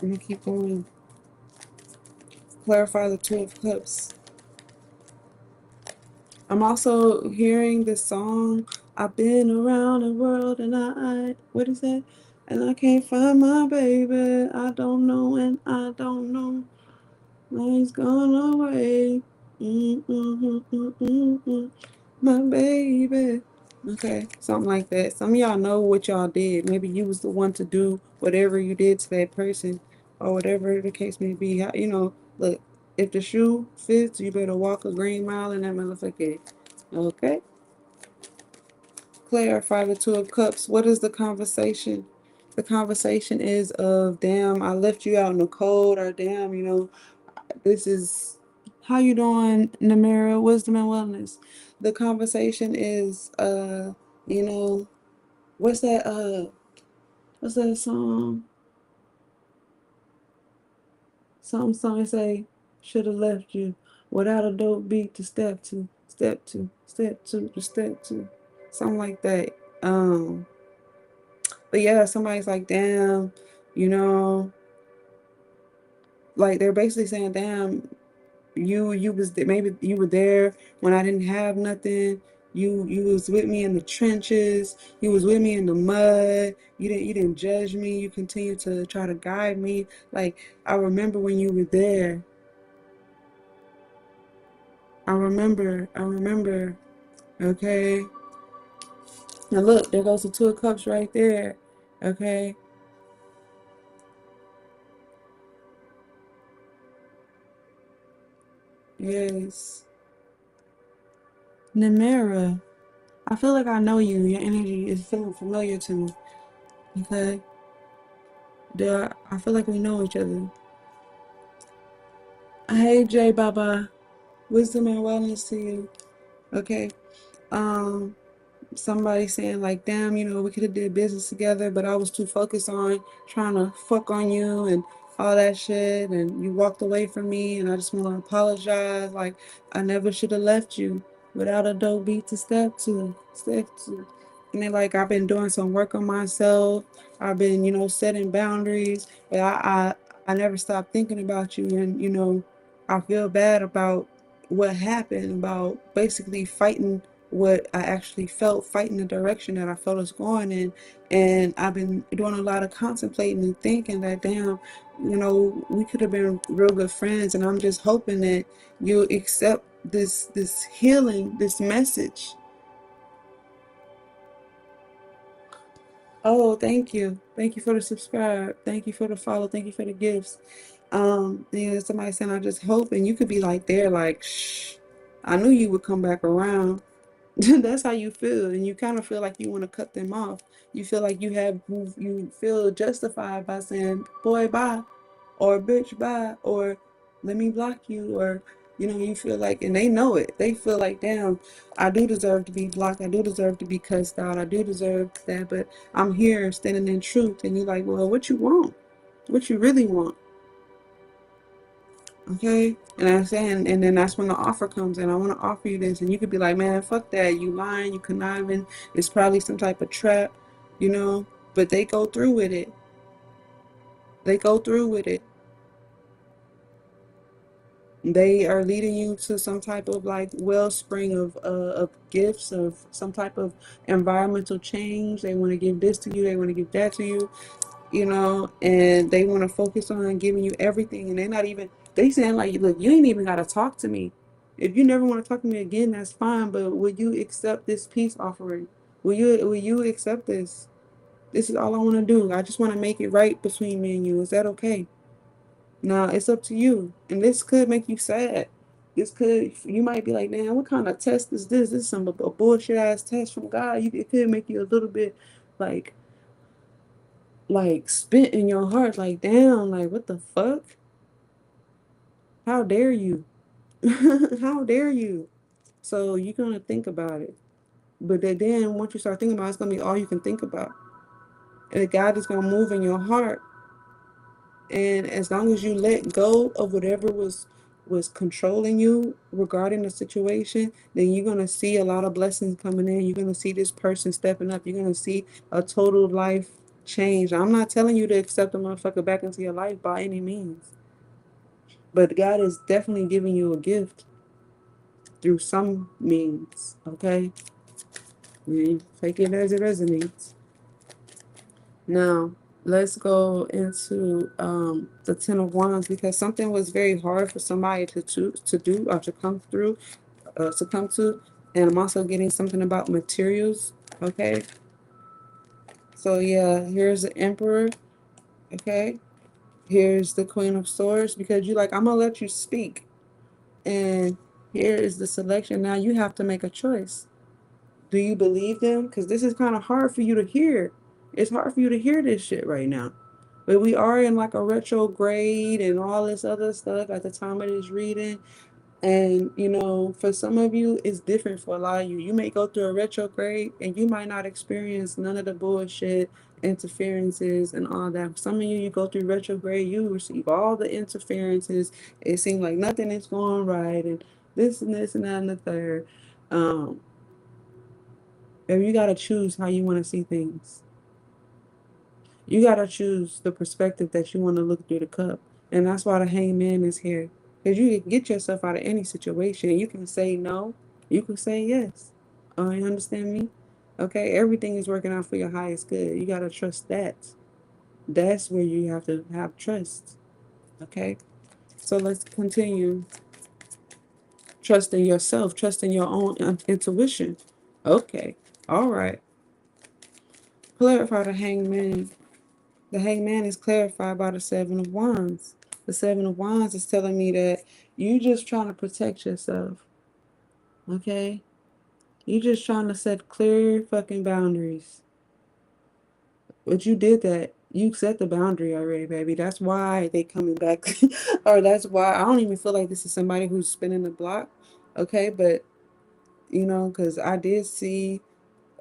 let me keep going. Clarify the Two of Cups. I'm also hearing this song. I've been around the world and what is that? And I can't find my baby. I don't know and I don't know. He's gone away. Mm. My baby. Okay, something like that. Some of y'all know what y'all did. Maybe you was the one to do whatever you did to that person, or whatever the case may be. Look, if the shoe fits, you better walk a green mile in that motherfucker. Okay. Clarify the Two of Cups. What is the conversation? The conversation is of, damn, I left you out in the cold, or damn, this is how you doing, Namira, wisdom and wellness. The conversation is, you know, what's that song? Some say, should have left you without a dope beat to step two to step two, something like that. But yeah, somebody's like, damn, you know, like they're basically saying, damn, maybe you were there when I didn't have nothing. You was with me in the trenches. You was with me in the mud. You didn't judge me. You continued to try to guide me. Like, I remember when you were there. I remember. Okay. Now look, there goes the Two of Cups right there. Okay. Yes. Namera. I feel like I know you. Your energy is feeling familiar to me. Okay. I feel like we know each other. Hey Jay Baba. Wisdom and wellness to you. Okay. Um, Somebody saying like, damn, we could have did business together, but I was too focused on trying to fuck on you and all that shit, and you walked away from me, and I just want to apologize. Like, I never should have left you without a dope beat to step to. And then, like, I've been doing some work on myself. I've been, setting boundaries, but I never stopped thinking about you, and I feel bad about what happened, about basically fighting what I actually felt, fighting the direction that I felt was going in. And I've been doing a lot of contemplating and thinking that, damn, we could have been real good friends. And I'm just hoping that you accept this healing, this message. Oh, thank you. Thank you for the subscribe. Thank you for the follow. Thank you for the gifts. Somebody saying, I just hope, and you could be like, there, like, shh, I knew you would come back around. That's how you feel, and you kind of feel like you want to cut them off. You feel like you feel justified by saying, boy, bye, or bitch, bye, or let me block you, or You know, you feel like, and they know it. They feel like, damn, I do deserve to be blocked. I do deserve to be cussed out. I do deserve that. But I'm here standing in truth. And you're like, well, what you want? What you really want? Okay. And I'm saying, and then that's when the offer comes in. I want to offer you this. And you could be like, man, fuck that. You lying, you conniving. It's probably some type of trap, you know? But they go through with it. They go through with it. They are leading you to some type of like wellspring of gifts, of some type of environmental change. They want to give this to you, they want to give that to you, you know, and they want to focus on giving you everything. And they're not even, they saying like, look, you ain't even got to talk to me. If you never want to talk to me again, that's fine. But will you accept this peace offering? Will you accept this? This is all I want to do. I just want to make it right between me and you. Is that okay? Now it's up to you. And this could make you sad. This could, you might be like, man, what kind of test is this? This is some a bullshit ass test from God. It could make you a little bit like, spit in your heart, like, damn, like, what the fuck? How dare you? How dare you? So you're gonna think about it. But then once you start thinking about it, it's gonna be all you can think about. And God is gonna move in your heart. And as long as you let go of whatever was controlling you regarding the situation, then you're gonna see a lot of blessings coming in. You're gonna see this person stepping up. You're gonna see a total life change. I'm not telling you to accept a motherfucker back into your life by any means, but God is definitely giving you a gift through some means. Okay, you take it as it resonates. Now, let's go into the Ten of Wands, because something was very hard for somebody to do or to come through, to come to. And I'm also getting something about materials. Okay. So, yeah, here's the Emperor. Okay. Here's the Queen of Swords, because you like, I'm going to let you speak. And here is the selection. Now you have to make a choice. Do you believe them? Because this is kind of hard for you to hear. It's hard for you to hear this shit right now. But we are in like a retrograde and all this other stuff at the time of this reading. And, you know, for some of you, it's different for a lot of you. You may go through a retrograde and you might not experience none of the bullshit, interferences, and all that. For some of you, you go through retrograde, you receive all the interferences. It seems like nothing is going right, and this and that and the third. Um, and you got to choose how you want to see things. You got to choose the perspective that you want to look through the cup. And that's why the hangman is here. Because you can get yourself out of any situation. You can say no. You can say yes. You understand me? Okay, everything is working out for your highest good. You got to trust that. That's where you have to have trust. Okay? So let's continue trusting yourself, trusting your own intuition. Okay. All right. Clarify the hangman. The hangman is clarified by the Seven of Wands. The Seven of Wands is telling me that you just trying to protect yourself. Okay? You just trying to set clear fucking boundaries. But you did that. You set the boundary already, baby. That's why they coming back. Or that's why I don't even feel like this is somebody who's spinning the block. Okay, but you know, because I did see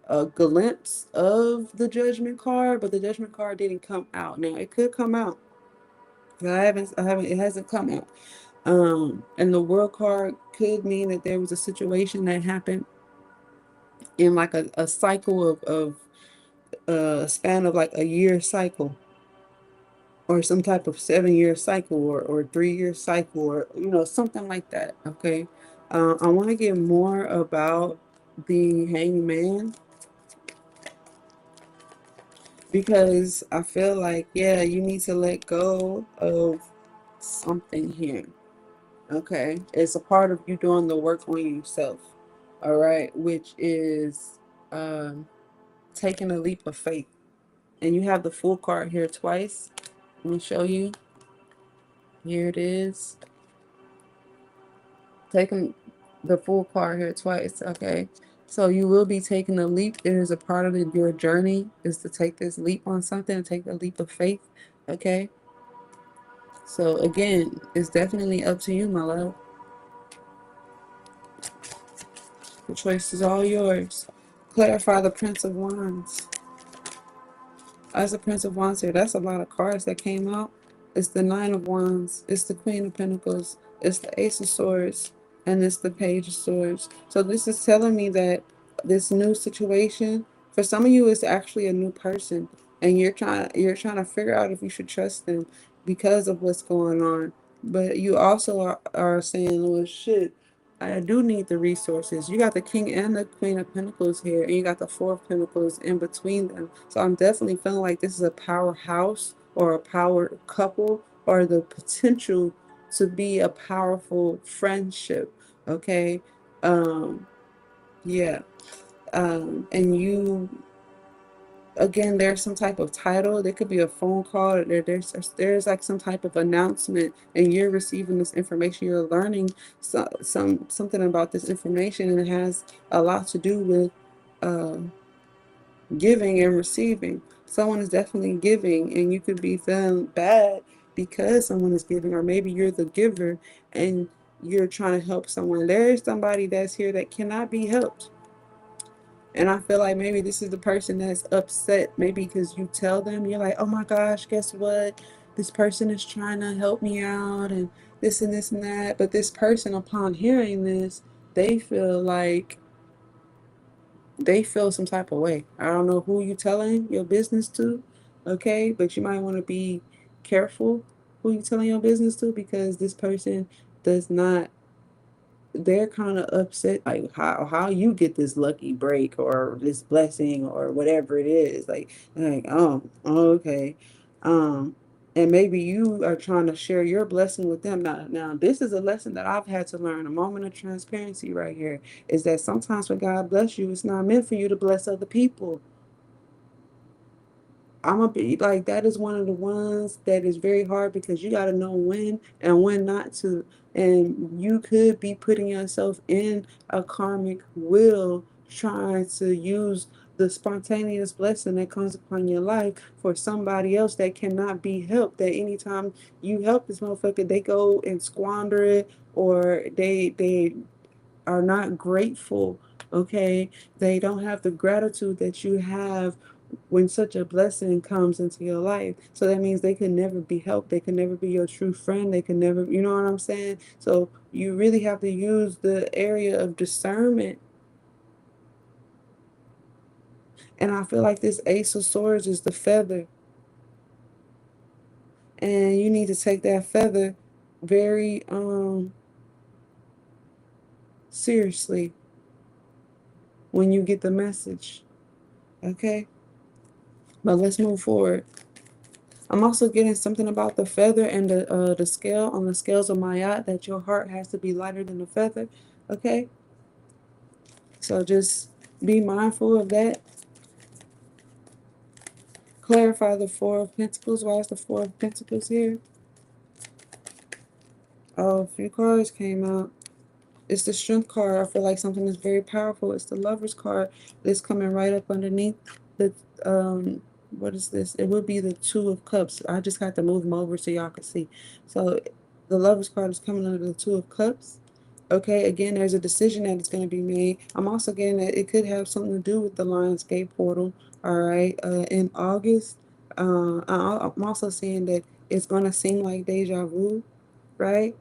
a glimpse of the judgment card, but the judgment card didn't come out. Now it could come out. I haven't, it hasn't come out. And the world card could mean that there was a situation that happened in like a cycle of a span of like a year cycle, or some type of 7 year cycle, or 3 year cycle, or, you know, something like that. Okay. I want to get more about the hangman, because I feel like, yeah, you need to let go of something here. Okay. It's a part of you doing the work on yourself. All right. Which is um, taking a leap of faith. And you have the full card here twice. Let me show you. Here it is. Taking the full card here twice. Okay. So you will be taking a leap. It is a part of your journey, is to take this leap on something, and take a leap of faith. Okay. So again, it's definitely up to you, my love. The choice is all yours. Clarify the Prince of Wands. As the Prince of Wands here, that's a lot of cards that came out. It's the Nine of Wands, it's the Queen of Pentacles, it's the Ace of Swords, and it's the Page of Swords. So this is telling me that this new situation, for some of you, is actually a new person, and you're trying to figure out if you should trust them because of what's going on. But you also are saying, well, shit, I do need the resources. You got the King and the Queen of Pentacles here, and you got the Four of Pentacles in between them. So I'm definitely feeling like this is a powerhouse or a power couple or the potential to be a powerful friendship. Okay. Um, yeah. And you again, there's some type of title. There could be a phone call. There's like some type of announcement, and you're receiving this information. You're learning something about this information, and it has a lot to do with uh, giving and receiving. Someone is definitely giving, and you could be feeling bad because someone is giving, or maybe you're the giver and you're trying to help someone. There is somebody that's here that cannot be helped. And I feel like maybe this is the person that's upset, maybe because you tell them, you're like, oh my gosh, guess what? This person is trying to help me out and this and that. But this person, upon hearing this, they feel like they feel some type of way. I don't know who you telling your business to, okay? But you might want to be careful who you telling your business to because this person does not they're kind of upset like how you get this lucky break or this blessing or whatever it is like oh, okay um and maybe you are trying to share your blessing with them. Now this is a lesson that I've had to learn, a moment of transparency right here, is that sometimes when God bless you, it's not meant for you to bless other people. I'm gonna be like, that is one of the ones that is very hard because you got to know when and when not to. And you could be putting yourself in a karmic wheel trying to use the spontaneous blessing that comes upon your life for somebody else that cannot be helped. That anytime you help this motherfucker, they go and squander it, or they are not grateful. Okay, they don't have the gratitude that you have when such a blessing comes into your life. So that means they can never be helped. They can never be your true friend. They can never, you know what I'm saying? So you really have to use the area of discernment. And I feel like this Ace of Swords is the feather. And you need to take that feather very seriously when you get the message. Okay? But let's move forward. I'm also getting something about the feather and the scale on the scales of Mayat, that your heart has to be lighter than the feather. Okay, so just be mindful of that. Clarify the Four of Pentacles. Why is the Four of Pentacles here? Oh, a few cards came out. It's the Strength card. I feel like something is very powerful. It's the Lovers card that's coming right up underneath the what is this? It would be the Two of Cups. I just got to move them over so y'all can see. So the Lovers card is coming under the Two of Cups. Okay, again, there's a decision that is going to be made. I'm also getting that it could have something to do with the Lionsgate portal. All right, in August. I'm also seeing that it's going to seem like deja vu, right?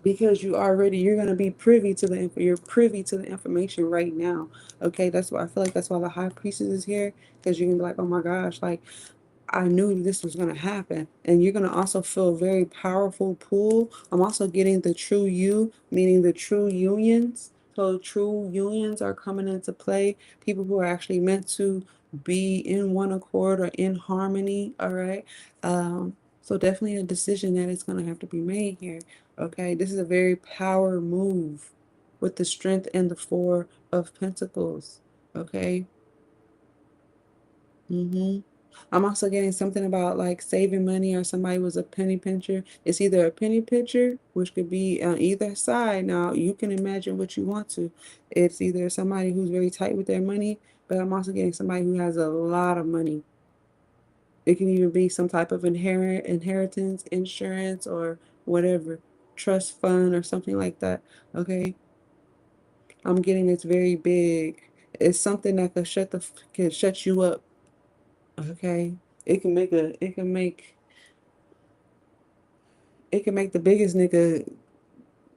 Because you're going to be privy to you're privy to the information right now. Okay, that's why I feel like that's why the High Priestess is here, because you're gonna be like, oh my gosh, like I knew this was going to happen. And you're going to also feel a very powerful pull. I'm also getting the true you, meaning the true unions. So true unions are coming into play. People who are actually meant to be in one accord or in harmony. All right. So definitely a decision that is going to have to be made here. Okay. This is a very power move with the Strength and the Four of Pentacles. Okay. Mm-hmm. I'm also getting something about like saving money, or somebody was a penny pincher. It's either a penny pincher, which could be on either side. Now you can imagine what you want to. It's either somebody who's very tight with their money, but I'm also getting somebody who has a lot of money. It can even be some type of inheritance, insurance, or whatever, trust fund or something like that. Okay. I'm getting it's very big. It's something that can shut you up. Okay, it can make the biggest nigga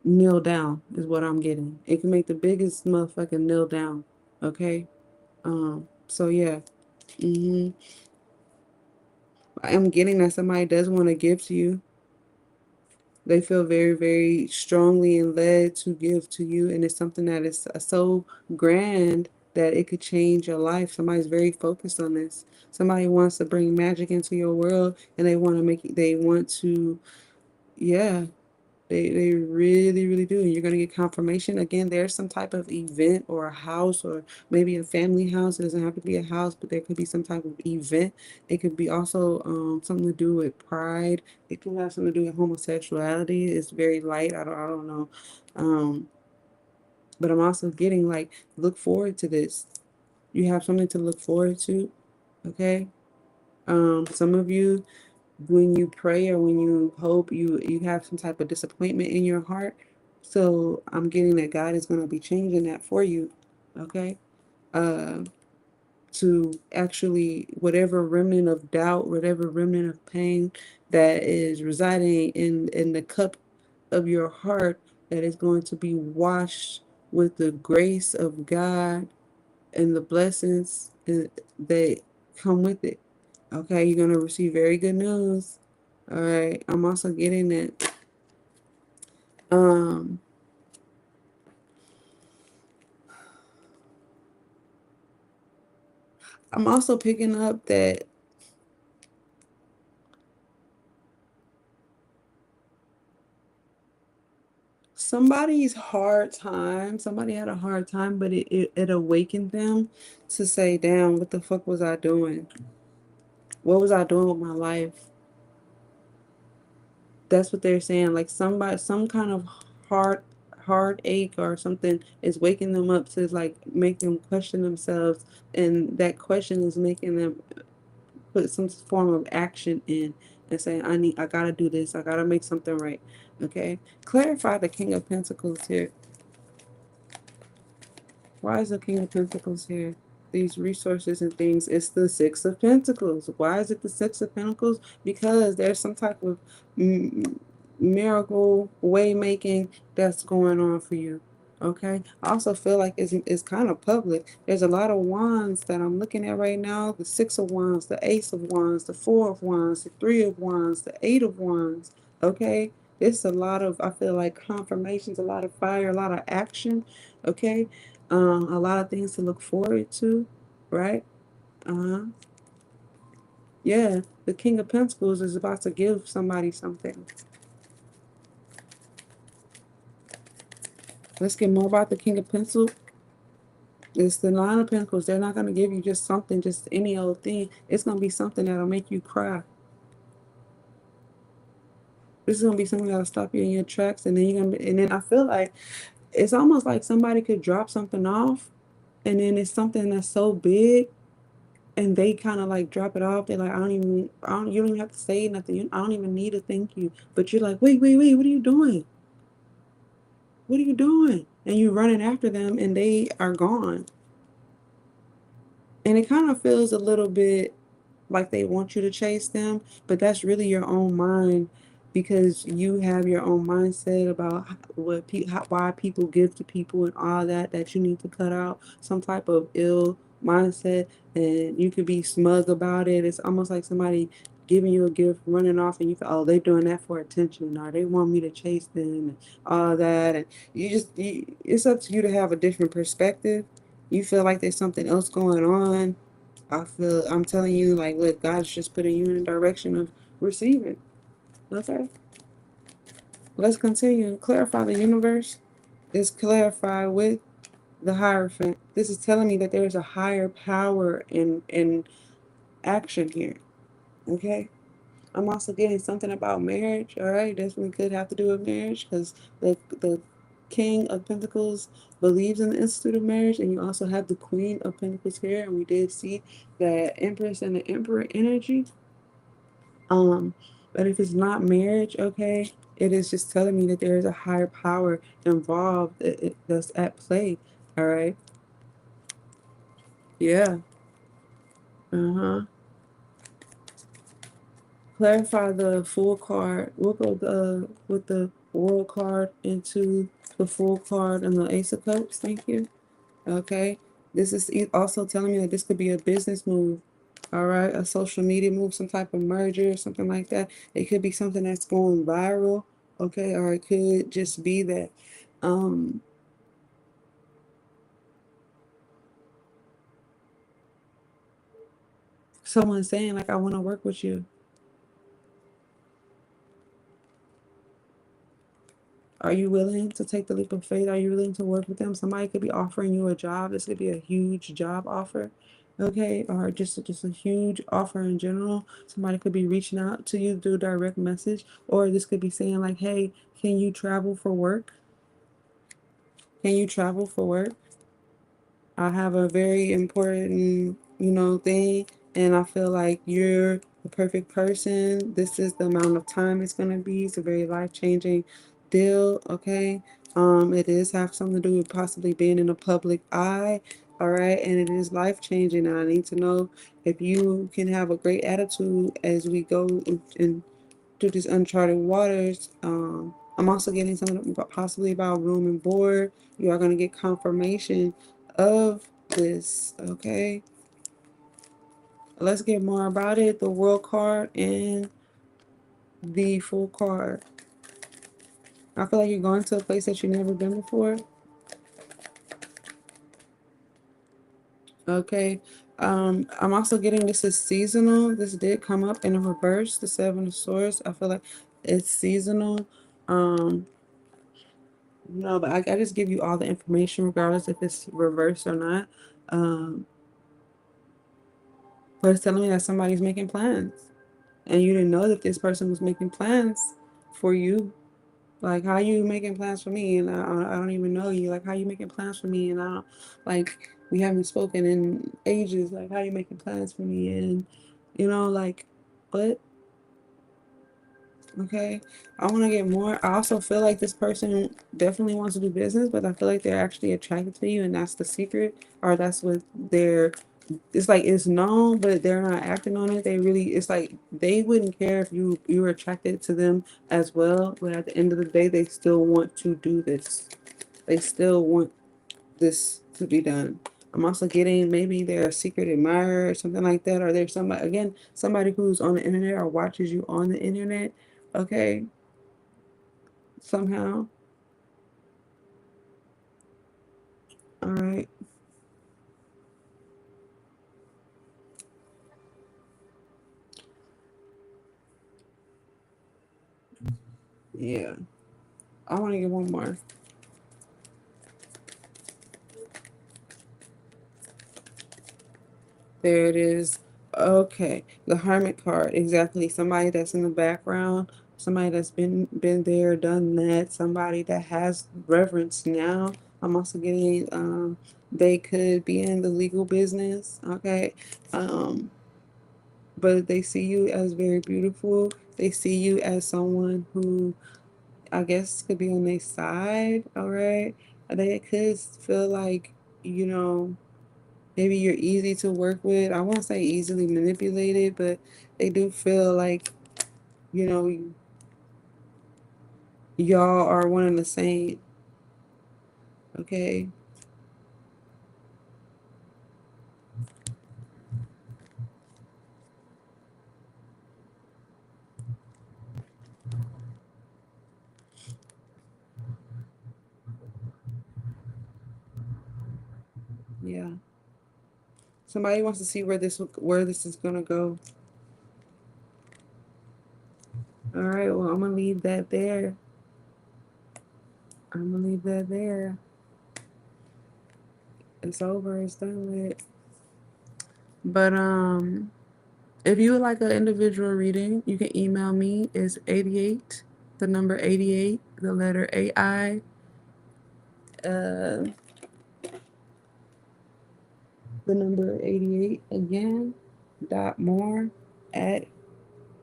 kneel down. Is what I'm getting. It can make the biggest motherfucker kneel down. Okay. So yeah. hmm I'm getting that somebody does want to give to you. They feel very, very strongly and led to give to you, and it's something that is so grand that it could change your life. Somebody's very focused on this. Somebody wants to bring magic into your world, and they want to, yeah, they really, really do. And you're going to get confirmation. Again, there's some type of event or a house or maybe a family house. It doesn't have to be a house, but there could be some type of event. It could be also something to do with pride. It could have something to do with homosexuality. It's very light. I don't know. Um, but I'm also getting like, look forward to this. You have something to look forward to. Okay. Some of you, when you pray or when you hope, you have some type of disappointment in your heart. So I'm getting that God is going to be changing that for you. Okay. uh to actually, whatever remnant of doubt, whatever remnant of pain that is residing in the cup of your heart, that is going to be washed with the grace of God and the blessings that come with it. Okay, you're going to receive very good news. All right, I'm also getting that. Um, I'm also picking up that somebody had a hard time, but it awakened them to say, damn, what the fuck was I doing? What was I doing with my life? That's what they're saying. Like some kind of heart heartache or something is waking them up to like make them question themselves, and that question is making them put some form of action in and say, I gotta do this, I gotta make something right. Okay. Clarify the King of Pentacles here. Why is the King of Pentacles here? These resources and things. It's the Six of Pentacles. Why is it the Six of Pentacles? Because there's some type of miracle way making that's going on for you. Okay. I also feel like it's kind of public. There's a lot of wands that I'm looking at right now. The Six of Wands, the Ace of Wands, the Four of Wands, the Three of Wands, the Eight of Wands. Okay. It's a lot of, I feel like, confirmations, a lot of fire, a lot of action. Okay. A lot of things to look forward to, right? Uh-huh. Yeah, the King of Pentacles is about to give somebody something. Let's get more about the King of Pentacles. It's the Nine of Pentacles. They're not going to give you just something, just any old thing. It's going to be something that'll make you cry. This is going to be something that'll stop you in your tracks, and then and then I feel like it's almost like somebody could drop something off, and then it's something that's so big, and they kind of like drop it off. They're like, you don't even have to say nothing. I don't even need a thank you. But you're like, wait, what are you doing? What are you doing? And you're running after them, and they are gone. And it kind of feels a little bit like they want you to chase them, but that's really your own mind, because you have your own mindset about why people give to people and all that you need to cut out some type of ill mindset, and you could be smug about it. It's almost like somebody giving you a gift, running off, and you feel, oh, they're doing that for attention, or they want me to chase them, and all that. And it's up to you to have a different perspective. You feel like there's something else going on. I'm telling you, like, look, God's just putting you in the direction of receiving. Okay. Let's continue. Clarify the universe is clarified with the Hierophant. This is telling me that there's a higher power in action here. Okay. I'm also getting something about marriage. All right. Definitely could have to do with marriage, because the King of Pentacles believes in the Institute of Marriage, and you also have the Queen of Pentacles here, and we did see that Empress and the Emperor energy. Um, but if it's not marriage, okay, it is just telling me that there is a higher power involved that's at play. All right. Yeah. Uh-huh. Clarify the full card. We'll go with the world card into the full card and the ace of cups. Thank you. Okay. This is also telling me that this could be a business move. All right. A social media move, some type of merger, something like that. It could be something that's going viral. Okay. Or it could just be that um someone's saying like, I want to work with you. Are you willing to take the leap of faith? Are you willing to work with them? Somebody could be offering you a job. This could be a huge job offer, okay? Or just a huge offer in general. Somebody could be reaching out to you through direct message, or this could be saying like, "Hey, can you travel for work? Can you travel for work? I have a very important, thing, and I feel like you're the perfect person. This is the amount of time it's gonna be. It's a very life-changing deal, okay? It is have something to do with possibly being in a public eye, all right? And it is life-changing. And I need to know if you can have a great attitude as we go in through these uncharted waters. I'm also getting something possibly about room and board. You are going to get confirmation of this, okay? Let's get more about it. The world card and the full card. I feel like you're going to a place that you've never been before. Okay. I'm also getting this is seasonal. This did come up in a reverse, the Seven of Swords. I feel like it's seasonal. Um, No, but I just give you all the information regardless if it's reversed or not. Um, but it's telling me that somebody's making plans. And you didn't know that this person was making plans for you. Like, how you making plans for me? And I don't even know you. Like, how you making plans for me? And I don't, like, we haven't spoken in ages. Like, how you making plans for me? And, like, what? Okay. I want to get more. I also feel like this person definitely wants to do business, but I feel like they're actually attracted to you, and that's the secret, or that's what they're. It's like it's known, but they're not acting on it. They really, it's like they wouldn't care if you were attracted to them as well, but at the end of the day, they still want to do this. They still want this to be done. I'm also getting maybe they're a secret admirer or something like that, or there's somebody again, somebody who's on the internet or watches you on the internet. Okay, somehow. All right. Yeah. I want to get one more. There it is. Okay. The Hermit card. Exactly. Somebody that's in the background. Somebody that's been there, done that. Somebody that has reverence now. I'm also getting they could be in the legal business. Okay. Um but they see you as very beautiful. They see you as someone who I guess could be on their side, all right? They could feel like, you know, maybe you're easy to work with. I won't say easily manipulated, but they do feel like, you know, y'all are one and the same, okay? Yeah. Somebody wants to see where this is gonna go. All right, well, I'm gonna leave that there. I'm gonna leave that there. It's over. It's done with. But if you would like an individual reading, you can email me. It's 88, the number 88, the letter AI, uh, the number 88 again, dot more at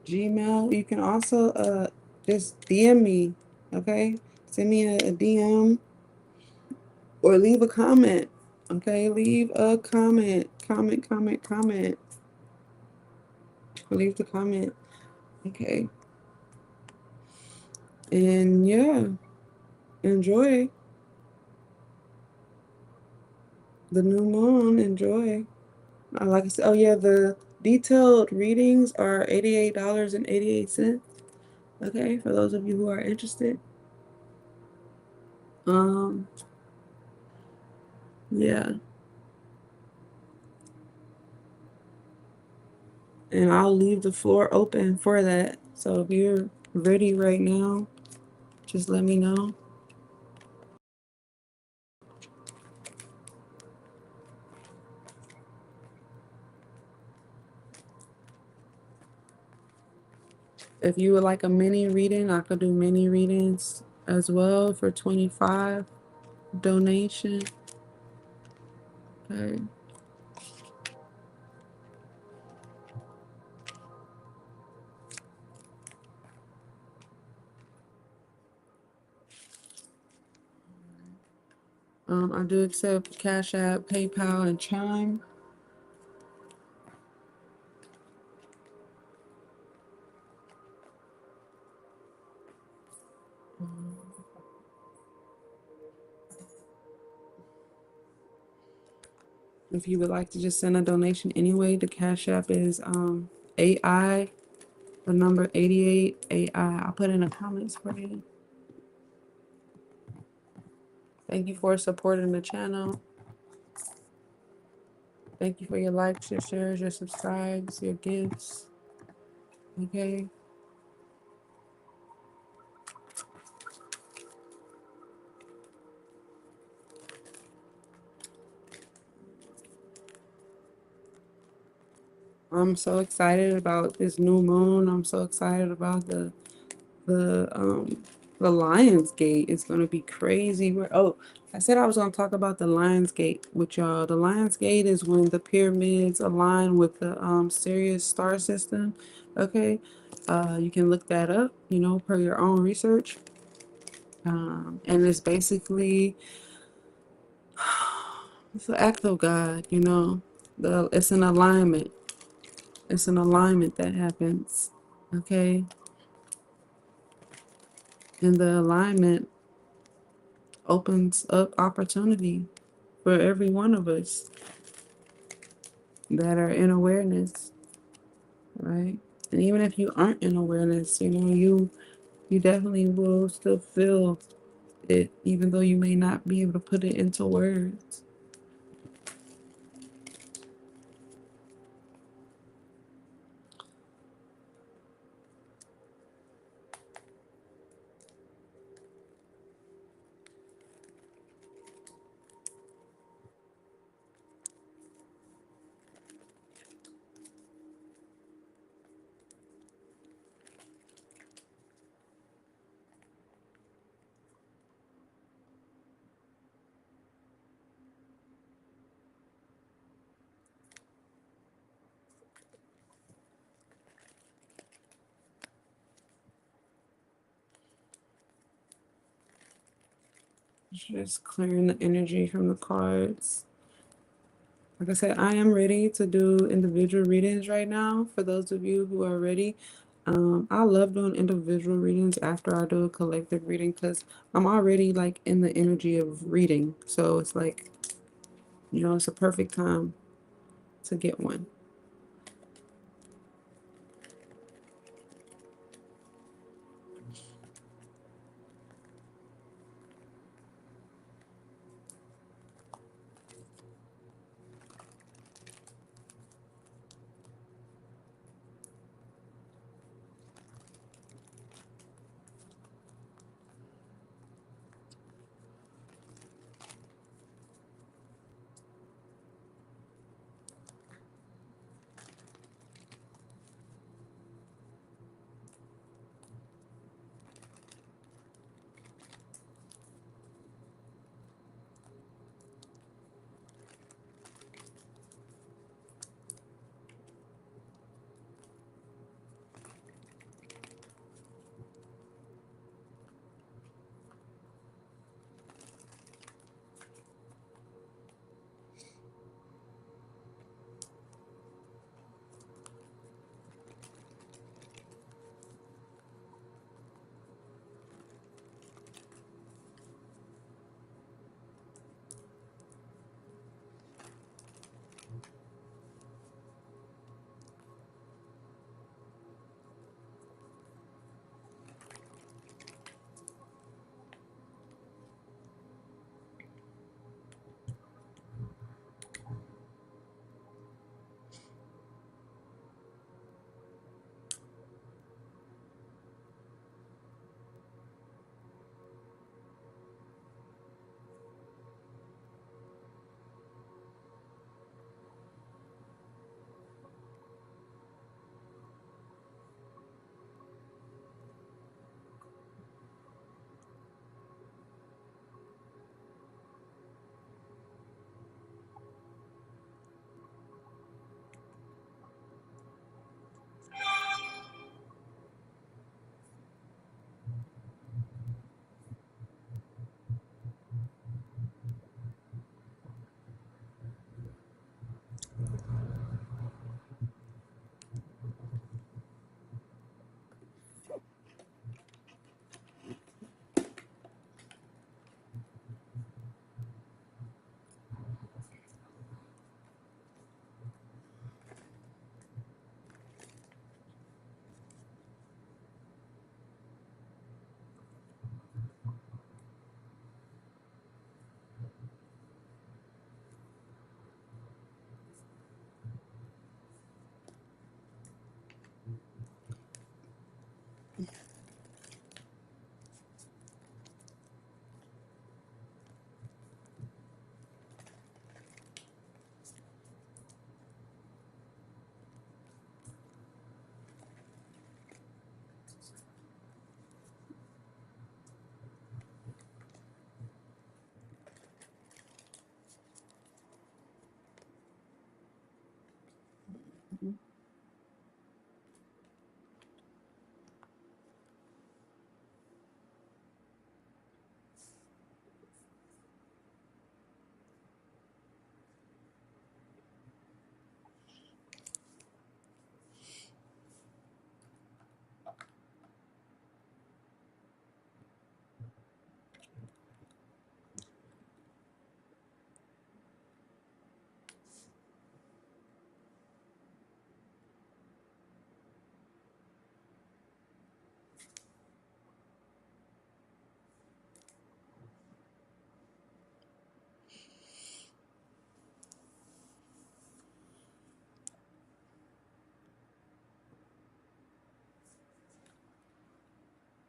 Gmail. You can also just DM me, okay? Send me a DM or leave a comment. Okay, leave a comment. Comment. Leave the comment. Okay. And yeah, enjoy the new moon. Enjoy. Like I said, oh yeah, the detailed readings are $88.88. Okay, for those of you who are interested. Yeah. And I'll leave the floor open for that. So if you're ready right now, just let me know. If you would like a mini reading, I could do mini readings as well for 25 donation. Okay. I do accept Cash App, PayPal, and Chime. If you would like to just send a donation anyway, the Cash App is AI, the number 88 AI. I'll put in the comments for you. Thank you for supporting the channel. Thank you for your likes, your shares, your subscribes, your gifts. Okay. I'm so excited about this new moon. I'm so excited about the um the Lions Gate. It's gonna be crazy. I said I was gonna talk about the Lions Gate with y'all. The Lions Gate is when the pyramids align with the Sirius star system. Okay. You can look that up, per your own research. And it's basically it's an act of God, it's an alignment. It's an alignment that happens. Okay. And the alignment opens up opportunity for every one of us that are in awareness, right? And even if you aren't in awareness, you definitely will still feel it, even though you may not be able to put it into words. Just clearing the energy from the cards. Like I said, I am ready to do individual readings right now. For those of you who are ready, I love doing individual readings after I do a collective reading because I'm already like in the energy of reading. So it's like, it's a perfect time to get one.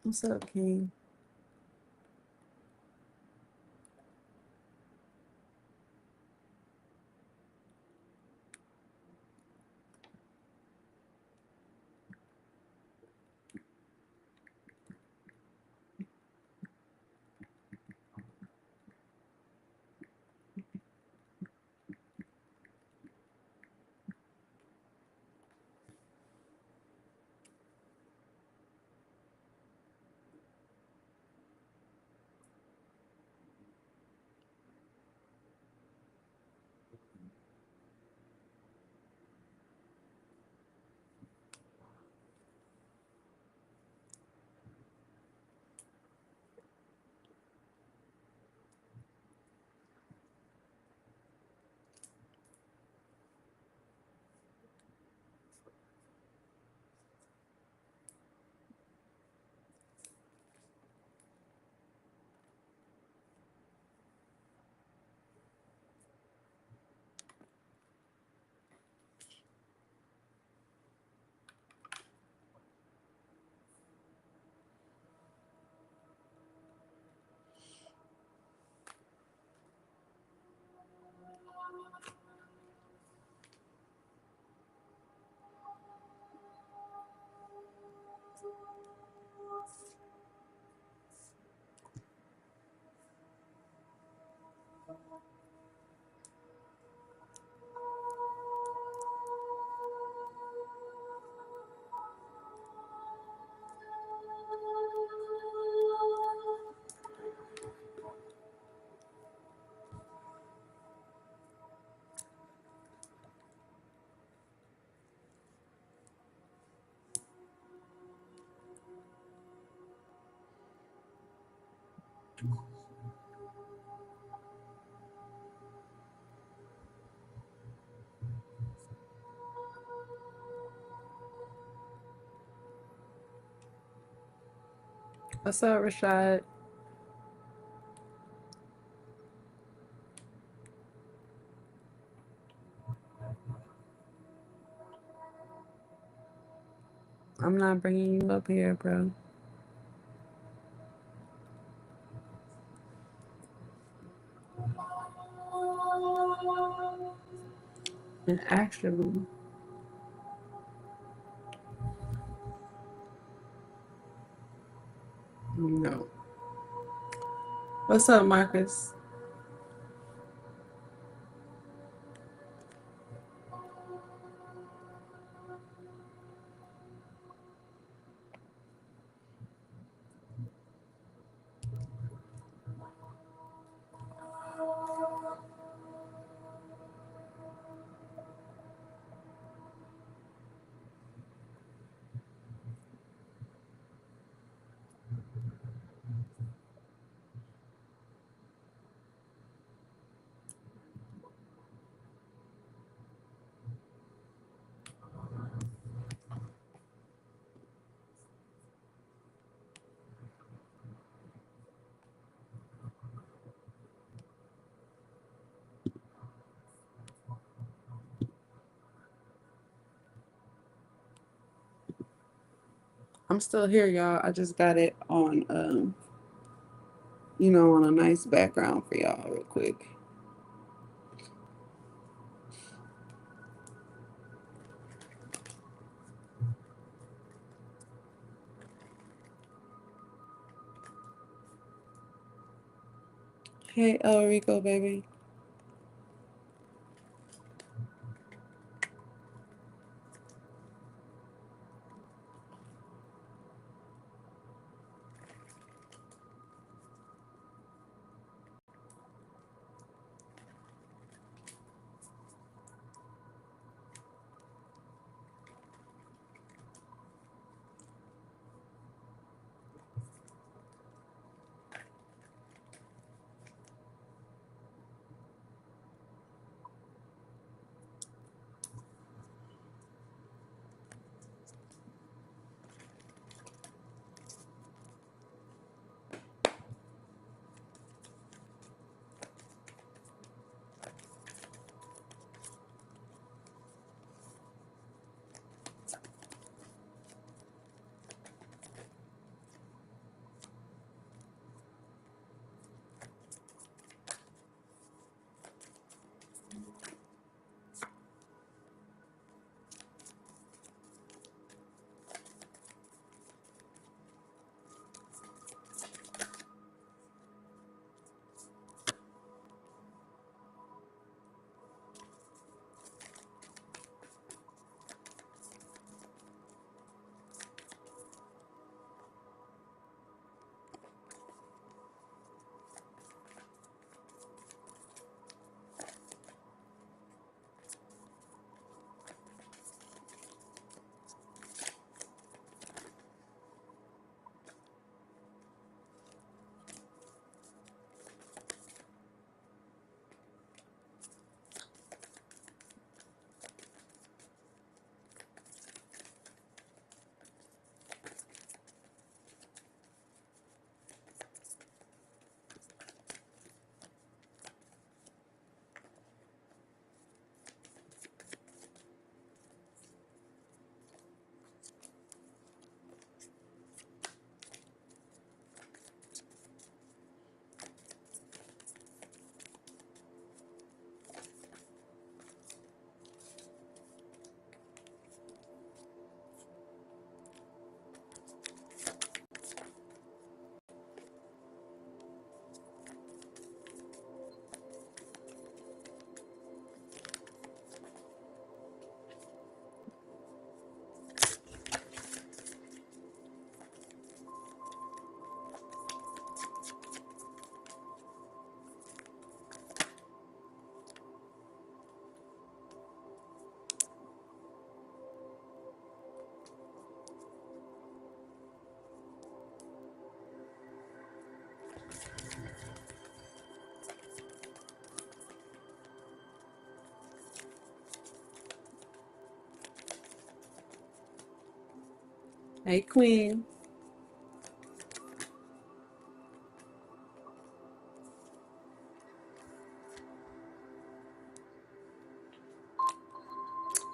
What's up, King? What's up, Rashad? I'm not bringing you up here, bro. And actually, no. What's up, Marcus? I'm still here, y'all. I just got it on, on a nice background for y'all, real quick. Hey, El Rico, baby. Hey, Queen.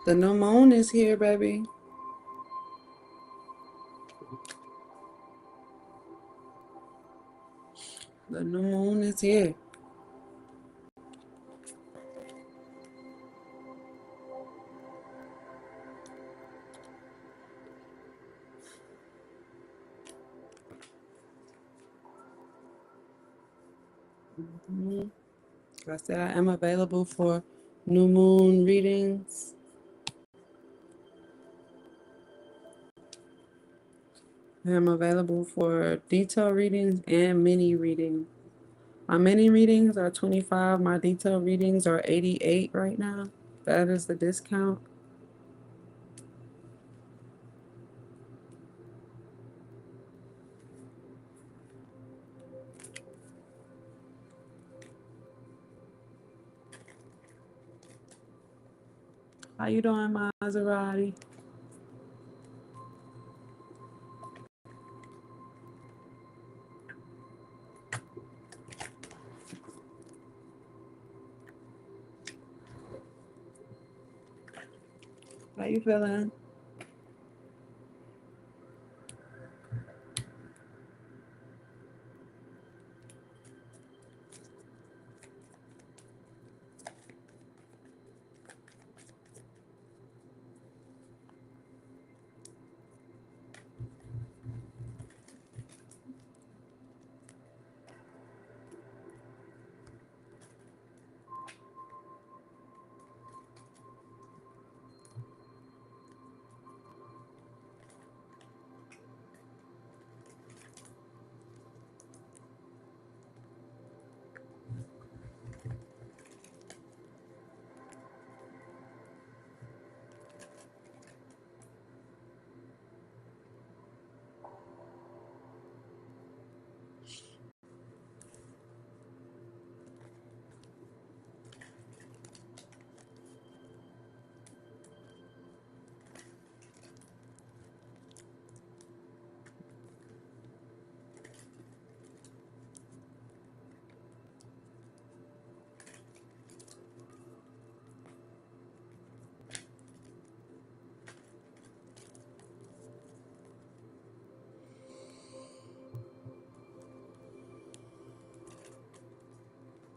The new moon is here, baby. The new moon is here. Mhm. Like I said, I am available for new moon readings. I am available for detail readings and mini readings. My mini readings are 25. My detail readings are 88 right now. That is the discount. How you doing, Maserati? How you feeling?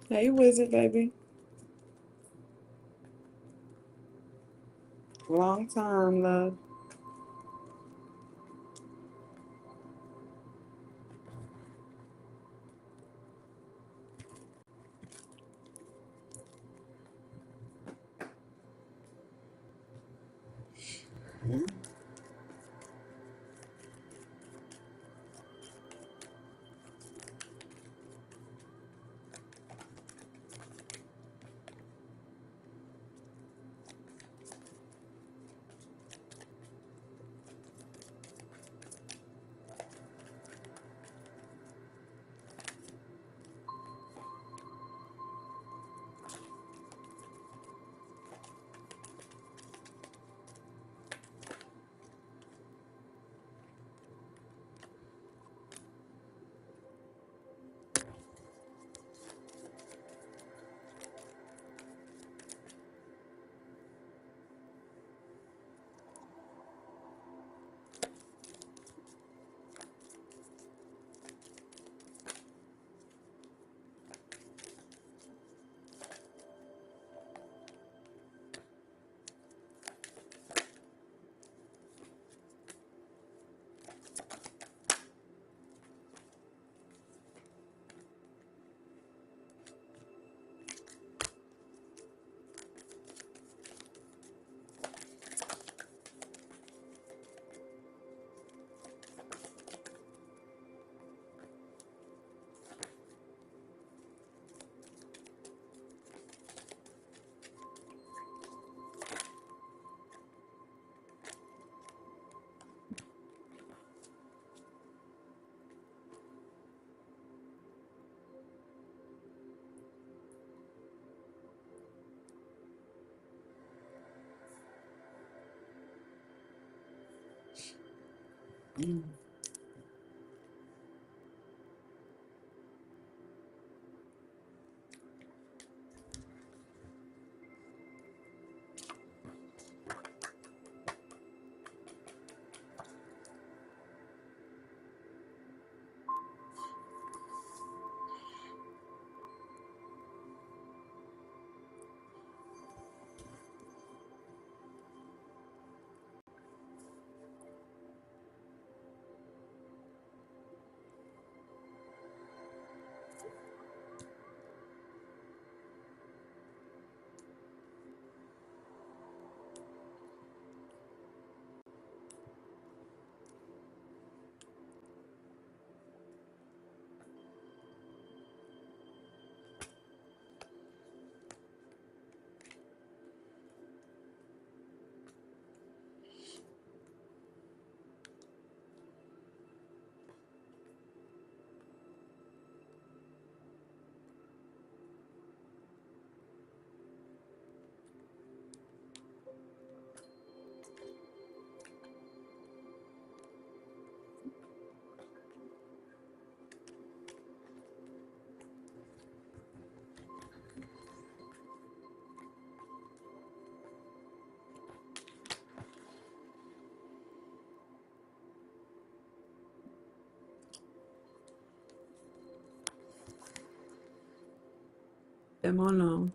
Hey, Wizard, baby. Long time, love. Mm. Them all know.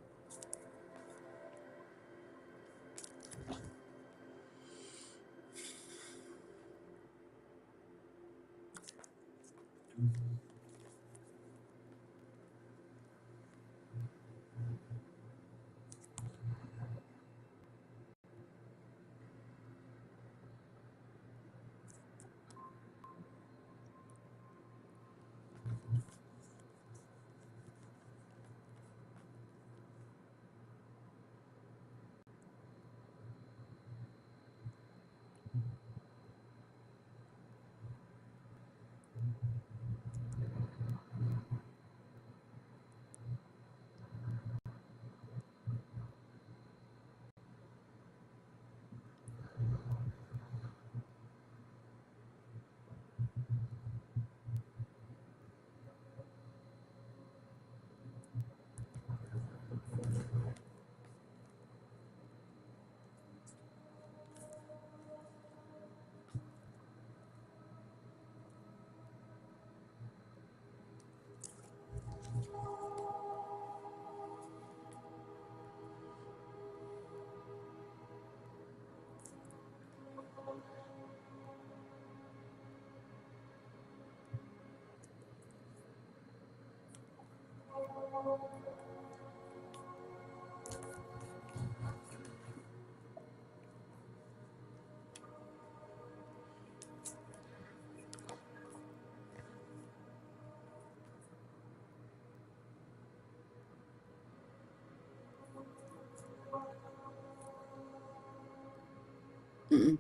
Mm-mm.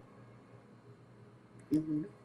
Mm-hmm.